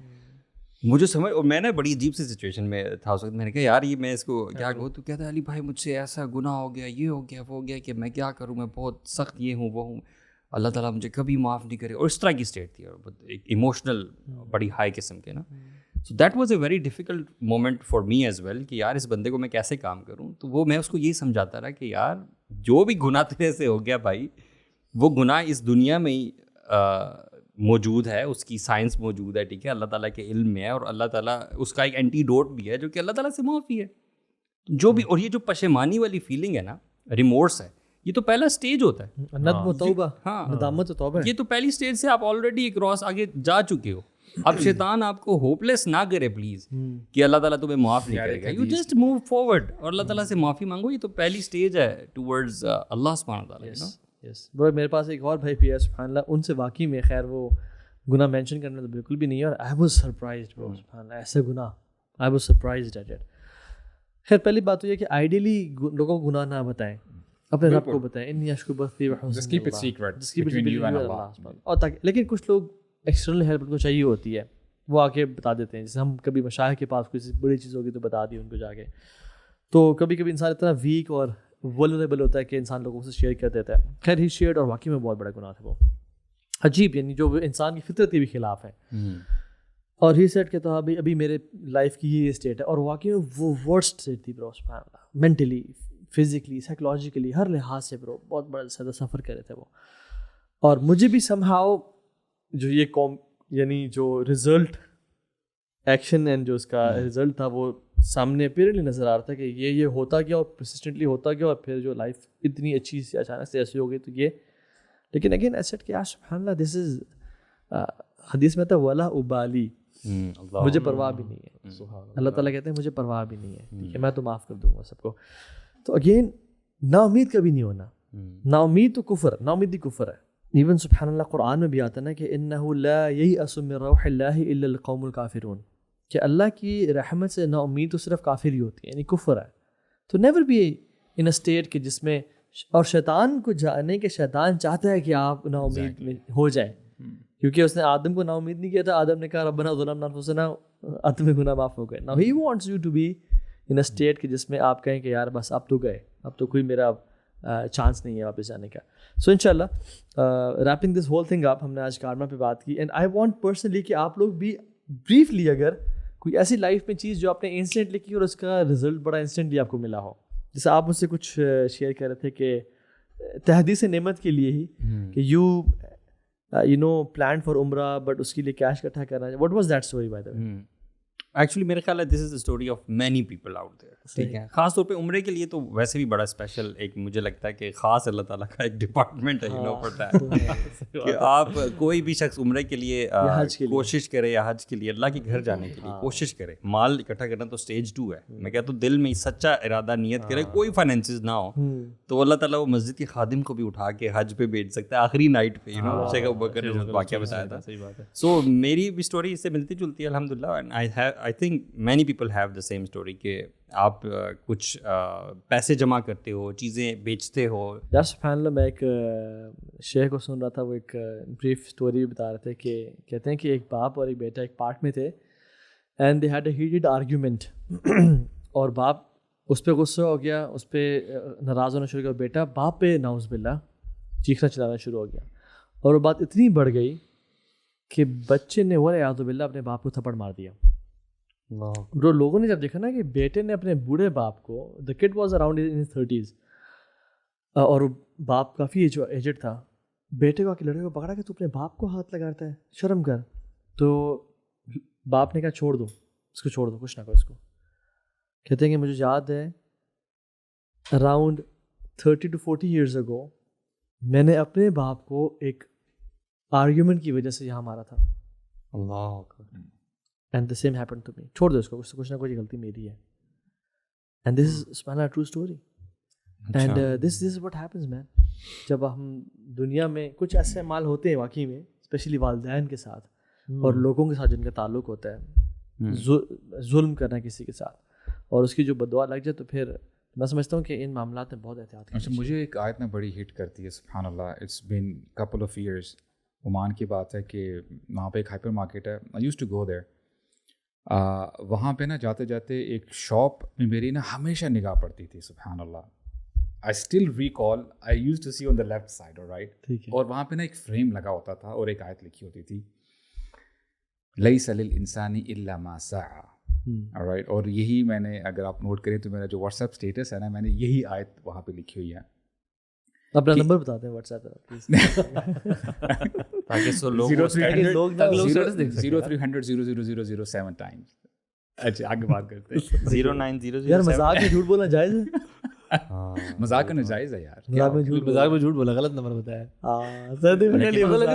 مجھے سمجھ, اور میں نے بڑی عجیب سی سچویشن میں تھا اس وقت. میں نے کہا یار یہ میں اس کو کیا کہوں. تو کہتا ہے علی بھائی مجھ سے ایسا گناہ ہو گیا, یہ ہو گیا, وہ ہو گیا, کہ میں کیا کروں, میں بہت سخت یہ ہوں وہ ہوں, اللہ تعالیٰ مجھے کبھی معاف نہیں کرے. اور اس طرح کی اسٹیٹ تھی, اور ایک ایموشنل بڑی ہائی قسم کے نا. So that was a very difficult moment for me as well, کہ یار اس بندے کو میں کیسے کام کروں. تو وہ میں اس کو یہی سمجھاتا رہا کہ یار جو بھی گناہ تیرے سے ہو گیا بھائی, وہ گناہ اس دنیا میں ہی موجود ہے, اس کی سائنس موجود ہے, ٹھیک ہے, اللہ تعالیٰ کے علم میں ہے, اور اللہ تعالیٰ اس کا ایک اینٹی ڈوٹ بھی ہے جو کہ اللہ تعالیٰ سے معافی ہے جو بھی. اور یہ جو پشیمانی والی فیلنگ ہے نا, ریمورس ہے, یہ تو پہلا سٹیج ہوتا ہے. ندم و توبہ, ندامت و توبہ, یہ تو پہلی سٹیج سے آپ آلریڈی کراس آگے جا چکے ہو. اب شیطان آپ کو ہوپلیس نہ کرے پلیز, کہ اللہ تعالیٰ تمہیں معاف نہیں کرے گا. یو جسٹ موو فارورڈ اور اللہ تعالیٰ سے معافی مانگو. یہ تو پہلی سٹیج ہے ٹورڈز اللہ سبحانہ وتعالیٰ. یس برو, میرے پاس ایک اور بھائی بھی ہے سبحان اللہ, ان سے واقعی میں خیر وہ گناہ مینشن کرنا تو بالکل بھی نہیں ہے, اور آئی واز سرپرائزڈ برو, سبحان اللہ, ایسے گناہ, I was surprised at it. خیر پہلی بات تو یہ کہ آئیڈیلی لوگوں کو گناہ نہ بتائیں, اپنے رب کو بتائیں, انی اشکو بثی وحسن Just keep it secret between you and Allah. اور تاکہ, لیکن کچھ لوگ ایکسٹرنل ہیلپ ان کو چاہیے ہوتی ہے, وہ آ کے بتا دیتے ہیں. جیسے ہم کبھی مشائخ کے پاس کوئی بڑی چیز ہوگی تو بتا دی ان کو جا کے. تو کبھی کبھی انسان اتنا ویک اور ولنریبل ہوتا ہے کہ انسان لوگوں سے شیئر کر دیتا ہے. خیر ہی شیئر, اور واقعی میں بہت بڑا گناہ تھا وہ, عجیب, یعنی جو انسان کی فطرت کے بھی خلاف ہے. اور ہی سیٹ کہتا تھا ابھی میرے لائف کی یہ اسٹیٹ ہے, اور واقعی میں وہ ورسٹ اسٹیٹ تھی برو, سبحان اللہ, مینٹلی, فزیکلی, سائیکولوجیکلی, ہر لحاظ سے برو بہت بڑا زیادہ سفر کر رہے تھے وہ. اور مجھے بھی سم ہاؤ جو یہ قوم, یعنی جو رزلٹ ایکشن اینڈ جو اس کا رزلٹ تھا وہ سامنے اپیرنٹلی نظر آ رہا تھا کہ یہ ہوتا گیا اور پرسسٹنٹلی ہوتا گیا, اور پھر جو لائف اتنی اچھی سی اچانک سے ایسی ہو گئی تو یہ. لیکن اگین ایسٹ کہ سبحان اللہ, دس از حدیث میں تھا ولا ابالی, مجھے پرواہ بھی نہیں ہے. اللہ تعالیٰ کہتے ہیں مجھے پرواہ بھی نہیں ہے, کہ میں تو معاف کر دوں گا سب کو. تو اگین نا امید کبھی نہیں ہونا. نا امید تو کفر, نا امیدی کفر ہے. ایون سبحان اللہ قرآن میں بھی آتا نا کہ انہ لا ییأس من روح اللہ الا القوم الکافرون, کہ اللہ کی رحمت سے نا امید تو صرف کافر ہی ہوتی ہے, یعنی کفر ہے. تو never be in a state کہ جس میں, اور شیطان کو جانے کہ شیطان چاہتا ہے کہ آپ نا امید میں ہو جائیں, کیونکہ اس نے آدم کو نا امید نہیں کیا تھا. آدم نے کہا ربنا ظلمنا انفسنا, آدم میں گناہ معاف ہو گئے. Now he wants you to be in a state کہ جس میں آپ کہیں کہ یار بس اب تو گئے, اب تو کوئی میرا چانس نہیں ہے واپس جانے کا. سو ان شاء اللہ ریپنگ دس ہول تھنگ اپ, ہم نے آج کارما پہ بات کی. اینڈ آئی وانٹ پرسنلی کہ آپ لوگ بھی بریفلی اگر کوئی ایسی لائف میں چیز جو آپ نے انسٹنٹلی کی اور اس کا رزلٹ بڑا انسٹنٹلی آپ کو ملا ہو, جیسے آپ مجھ سے کچھ شیئر کر رہے تھے کہ تحدیث نعمت کے لیے ہی کہ یو نو پلان فار عمرہ بٹ اس کے لیے کیش اکٹھا کرنا. What was that story by the way? Actually میرے خیال ہے this is the story of many people out there. ٹھیک ہے, خاص طور پہ عمرے کے لیے تو ویسے بھی بڑا اسپیشل ایک مجھے لگتا ہے کہ خاص اللہ تعالیٰ کا ایک ڈپارٹمنٹ ہے, یو نو فار دیٹ, کہ آپ کوئی بھی شخص عمرے کے لیے کوشش کرے یا حج کے لیے اللہ کے گھر جانے کے لیے کوشش کرے. مال اکٹھا کرنا تو اسٹیج 2 ہے. میں کہتا ہوں دل میں سچا ارادہ نیت کرے, کوئی فائنینسز نہ ہو تو اللہ تعالیٰ وہ مسجد کے خادم کو بھی اٹھا کے حج پہ بھیج سکتا ہے آخری نائٹ پہ, یو نو شیخ ابوبکر نے واقعہ بتایا تھا. سو میری بھی اسٹوری اس سے ملتی جلتی ہے الحمد للہ. I think many people have the same story کہ آپ کچھ پیسے جمع کرتے ہو, چیزیں بیچتے ہو. یار سبحان اللہ, میں ایک شیخ کو سن رہا تھا, وہ ایک بریف اسٹوری بتا رہے تھے کہ کہتے ہیں کہ ایک باپ اور ایک بیٹا ایک پارک میں تھے, and they had a heated argument, اور باپ اس پہ غصہ ہو گیا, اس پہ ناراض ہونا شروع کیا, بیٹا باپ پہ نعوذ باللہ چیخنا چلانا شروع ہو گیا, اور وہ بات اتنی بڑھ گئی کہ بچے نے والعیاذ باللہ اپنے باپ کو تھپڑ مار دیا. برو لوگوں نے جب دیکھا نا کہ بیٹے نے اپنے بوڑھے باپ کو, دا کڈ واز اراؤنڈ ان 30s, اور باپ کافی ایجڈ تھا, بیٹے کو آ کے لڑکے کو پکڑا کہ تو اپنے باپ کو ہاتھ لگاتا ہے, شرم کر. تو باپ نے کہا چھوڑ دو اس کو, چھوڑ دو, کچھ نہ کرو اس کو. کہتے ہیں کہ مجھے یاد ہے اراؤنڈ 30 to 40 years ago میں نے اپنے باپ کو ایک آرگیومنٹ کی وجہ سے یہاں مارا تھا. اللہ, and the same happen to me. چھوڑ دو اس کو, کچھ نہ کچھ غلطی میری ہے. اینڈ دس از سبحان اللہ true story. And this is what happens man. جب ہم دنیا میں کچھ ایسے مال ہوتے ہیں واقعی میں, اسپیشلی والدین کے ساتھ اور لوگوں کے ساتھ جن کا تعلق ہوتا ہے, ظلم کرنا کسی کے ساتھ, اور اس کی جو بدعا لگ جائے, تو پھر میں سمجھتا ہوں کہ ان معاملات میں بہت احتیاط کرنا. اچھا, مجھے ایک آیت میں بڑی ہٹ کرتی ہے سبحان اللہ. It's been couple of years, Oman کی بات ہے کہ وہاں پہ ایک ہائپر مارکیٹ ہے, I used to go there. وہاں پہ نا جاتے جاتے ایک شاپ میں میری نا ہمیشہ نگاہ پڑتی تھی سبحان اللہ. I still recall I used to see on the left side, right, اور وہاں پہ نا ایک فریم لگا ہوتا تھا اور ایک آیت لکھی ہوتی تھی, لیس للانسان الا ما سعى, رائٹ. اور یہی میں نے, اگر آپ نوٹ کریں تو میرا جو واٹس ایپ اسٹیٹس ہے نا, میں نے یہی آیت وہاں پہ لکھی ہوئی ہے. اپنا نمبر بتاتے ہیں واٹس ایپ پہ پلیز, تاکہ سو لوگ 0300 ٹائمز. اچھا آگے بات کرتے ہیں. 0900 یار مذاق میں جھوٹ بولنا جائز ہے؟ مذاق کرنا جائز ہے یار, مذاق میں جھوٹ بولا, غلط نمبر بتایا.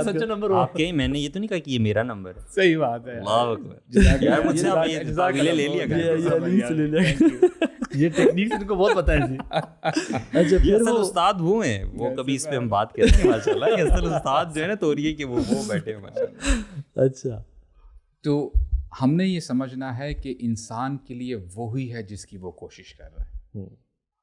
سچا نمبر آپ کے, میں نے یہ تو نہیں کہا کہ یہ میرا نمبر ہے. صحیح بات ہے. اللہ اکبر, یار مجھ سے آپ یہ تعویلیں لے لیا کریں. یہ ٹیکنیک ان کو بہت پتہ ہے جی. اچھا, یہ اصل استاد وہ ہیں, وہ کبھی اس پہ ہم بات کرتے ہیں ماشاء اللہ, کہ اصل استاد جو ہے نا توریے کے وہ بیٹھے ہیں ماشاء اللہ. اچھا, تو ہم نے یہ سمجھنا ہے کہ انسان کے لیے وہی ہے جس کی وہ کوشش کر رہا ہے،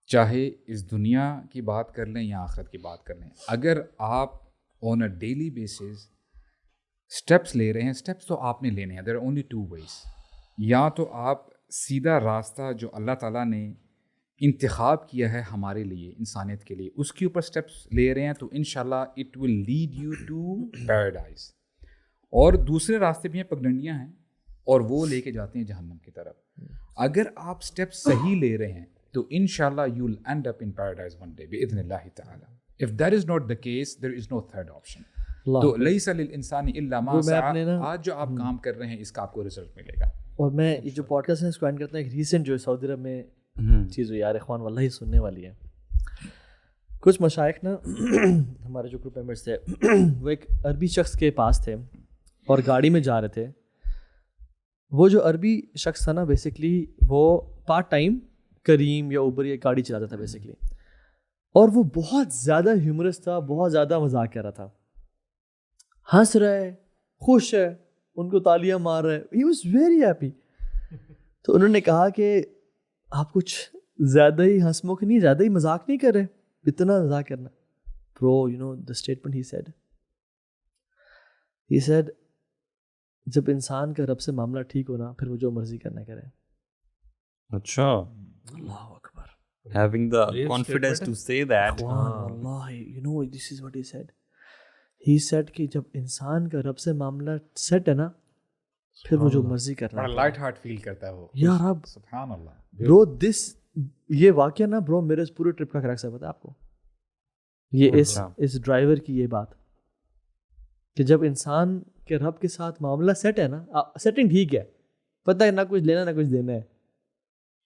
چاہے اس دنیا کی بات کر لیں یا آخرت کی بات کر لیں. اگر آپ on a daily basis steps لے رہے ہیں، اسٹیپس تو آپ نے لینے ہیں. There are only two ways. یا تو آپ سیدھا راستہ جو اللہ تعالیٰ نے انتخاب کیا ہے ہمارے لیے، انسانیت کے لیے، اس کے اوپر اسٹیپس لے رہے ہیں تو انشاءاللہ it will lead you to paradise. اور دوسرے راستے بھی ہیں، پگڈنڈیاں ہیں، اور وہ لے کے جاتے ہیں جہنم کی طرف. اگر آپ اسٹیپ صحیح لے رہے ہیں تو انشاءاللہ you will end up in paradise one day باذن اللہ تعالی. If that is not the case there is no third option. تو لیس للانسان الا ما سعى. آج جو آپ کام کر رہے ہیں اس کا آپ کو رزلٹ ملے گا. اور میں یہ جو پوڈ کاسٹ ہے اس کو اینڈ کرتا ہوں. ایک ریسنٹ جو سعودی عرب میں چیز ہوئی، یار اخوان واللہ ہی سننے والی ہے. کچھ مشائخ نا ہمارے جو گروپ ممبرس تھے وہ ایک عربی شخص کے پاس تھے اور گاڑی میں جا رہے تھے. وہ جو عربی شخص تھا نا بیسکلی وہ پارٹ ٹائم کریم یا اوبر یا گاڑی چلاتا تھا بیسکلی، اور وہ بہت زیادہ ہیومرس تھا، بہت زیادہ مذاق کر رہا تھا، ہنس رہا ہے، خوش ہے، ان کو تالیاں مار رہا ہے. He was very happy. تو انہوں نے کہا کہ آپ کچھ زیادہ ہی ہنس مکھ نہیں، زیادہ ہی مذاق نہیں کر رہے، اتنا مذاق کرنا. Bro you know the statement he said جب انسان کا رب سے معاملہ ٹھیک ہونا پھر وہ جو مرضی کرنا کرے. اچھا، اللہ اکبر. having the confidence to say that. Allah you know this is what he said. He said کہ جب انسان کا رب سے معاملہ سیٹ ہے نا پھر وہ جو مرضی کرنا. بڑا لائٹ ہارٹ فیل کرتا ہے وہ. یار اب سبحان اللہ برو دس یہ واقعہ نا برو میرے اس پورے ٹرپ کا کریکس ہے. پتا ہے آپ کو یہ اس ڈرائیور کی یہ بات کہ جب انسان کہ رب کے ساتھ معاملہ سیٹ ہے نا، سیٹنگ ٹھیک ہے، پتہ ہے نہ کچھ لینا نہ کچھ دینا ہے.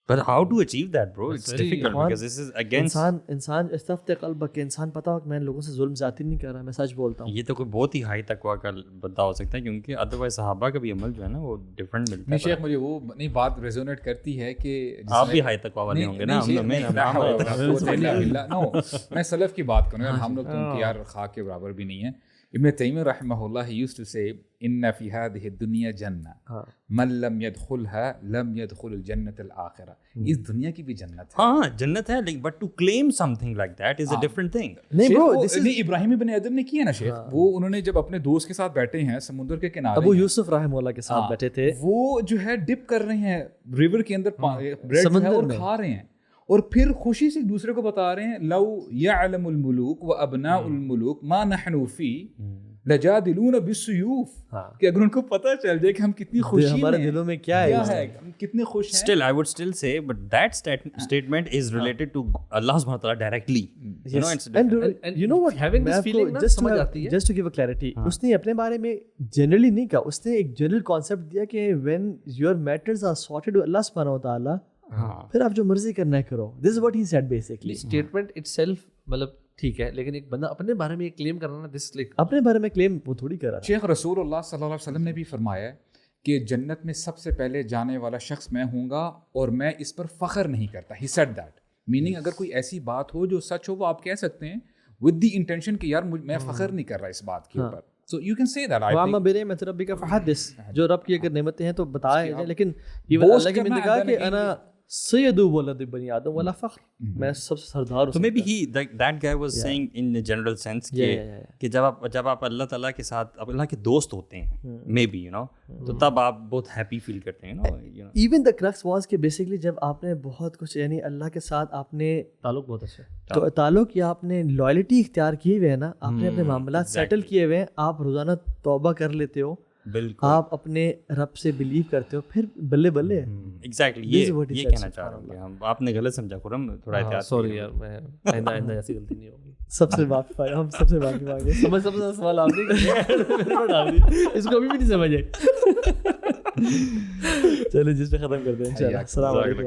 But how to achieve that, bro? It's difficult because this is against انسان استفت قلب کہ انسان پتہ ہو کہ میں لوگوں سے ظلم زیادتی نہیں کر رہا، میں سچ بولتا ہوں. یہ تو کوئی بہت ہی ہائی تقویٰ کا بندہ ہو سکتا ہے کیونکہ ادروائز صحابہ کا بھی عمل جو ہے نا وہ ڈفرینٹ ملتا ہے. شیخ مجھے وہ نہیں بات ریزونیٹ کرتی ہے کہ آپ بھی ہائی تقویٰ والے ہوں گے نا. میں سلف کی بات کروں گا، ہم لوگ تو ان کی یار خاک کے برابر بھی نہیں ہیں. ابن تیمیہ رحمہ اللہ used to say ان فی هذه الدنیا جنہ من لم يدخلها لم يدخل الجنة الآخرہ. اس دنیا کی بھی جنت ہے. ہاں جنت ہے لیکن but to claim something like that is a different thing. نہیں برو نہیں ابراہیم ابن ادم نے کیا نا شیخ. وہ انہوں نے جب اپنے دوست کے ساتھ بیٹھے ہیں سمندر کے کنارے، ابو یوسف رحمہ اللہ کے ساتھ بیٹھے تھے، وہ جو ہے ڈپ کر رہے ہیں ریور کے اندر بریڈ ہے اور کھا رہے ہیں، اور پھر خوشی سے ایک دوسرے کو بتا رہے ہیں لو یعلم الملوک وابناء الملوک ما نحن فی لجادلون بالسیوف. کہ اگر ان کو پتہ چل جائے کہ ہم کتنی خوشی میں ہمارے دلوں میں کیا ہے، ہم کتنے خوش ہیں. Still I would still say but that statement is related to Allah subhanahu wa ta'ala directly. You know it's and you know what having this feeling نا سمجھ آتی ہے. just to give a clarity اس نے اپنے بارے میں generally نہیں کہا، اس نے ایک جنرل کانسیپٹ دیا کہ when your matters are sorted with Allah subhanahu wa ta'ala پھر آپ جو مرضی کرنا ہے کرو. This is what he said basically. Statement itself مطلب ٹھیک ہے، لیکن ایک بندہ اپنے بارے میں یہ کلیم کرنا نا دس لائک اپنے بارے میں کلیم وہ تھوڑی کر رہا ہے. شیخ رسول اللہ صلی اللہ علیہ وسلم نے بھی فرمایا ہے کہ جنت میں سب سے پہلے جانے والا شخص میں ہوں گا اور میں اس پر فخر نہیں کرتا. ہی سیڈ دیٹ میننگ اگر کوئی ایسی بات ہو جو سچ ہو وہ آپ کہہ سکتے ہیں ود دی انٹینشن کہ یار میں فخر نہیں کر رہا اس بات کے اوپر. So you can say that. وَأَمَّا بِنِعْمَةِ رَبِّكَ فَحَدِّثْ جو رب کی اگر نعمتیں ہیں تو بتائے، لیکن یہ اللہ کی بندے کہا کہ انا سید ولد بنی آدم ولا فخر، میں سب سے سردار ہوں. So maybe that guy was saying in a general sense کہ جب آپ اللہ تعالیٰ کے ساتھ اللہ کے دوست ہوتے ہیں maybe you know تو تب آپ بہت ہیپی فیل کرتے ہیں. ایون دا کرکس واز کہ بیسکلی جب آپ نے بہت کچھ یعنی اللہ کے ساتھ آپ نے تعلق بہت اچھا تو تعلق یا آپ نے لائلٹی اختیار کیے ہوئے ہیں نا، آپ نے اپنے معاملات سیٹل کیے ہوئے ہیں، آپ روزانہ توبہ کر لیتے ہو، بالکل آپ اپنے رب سے بلیو کرتے ہو، پھر بلے بلے. ایگزیکٹلی یہ کہنا چاہ رہا ہوں کہ ہم آپ نے غلط سمجھا خرم، تھوڑا احتیاط. سوری یار میں آئندہ ایسی غلطی نہیں ہوگی. سب سے واقف آئے، ہم سب سے واقف آ گئے. سمجھ سوال آپ نے اس کو ابھی بھی نہیں سمجھے. چلو جس پہ ختم کرتے ہیں. السلام علیکم.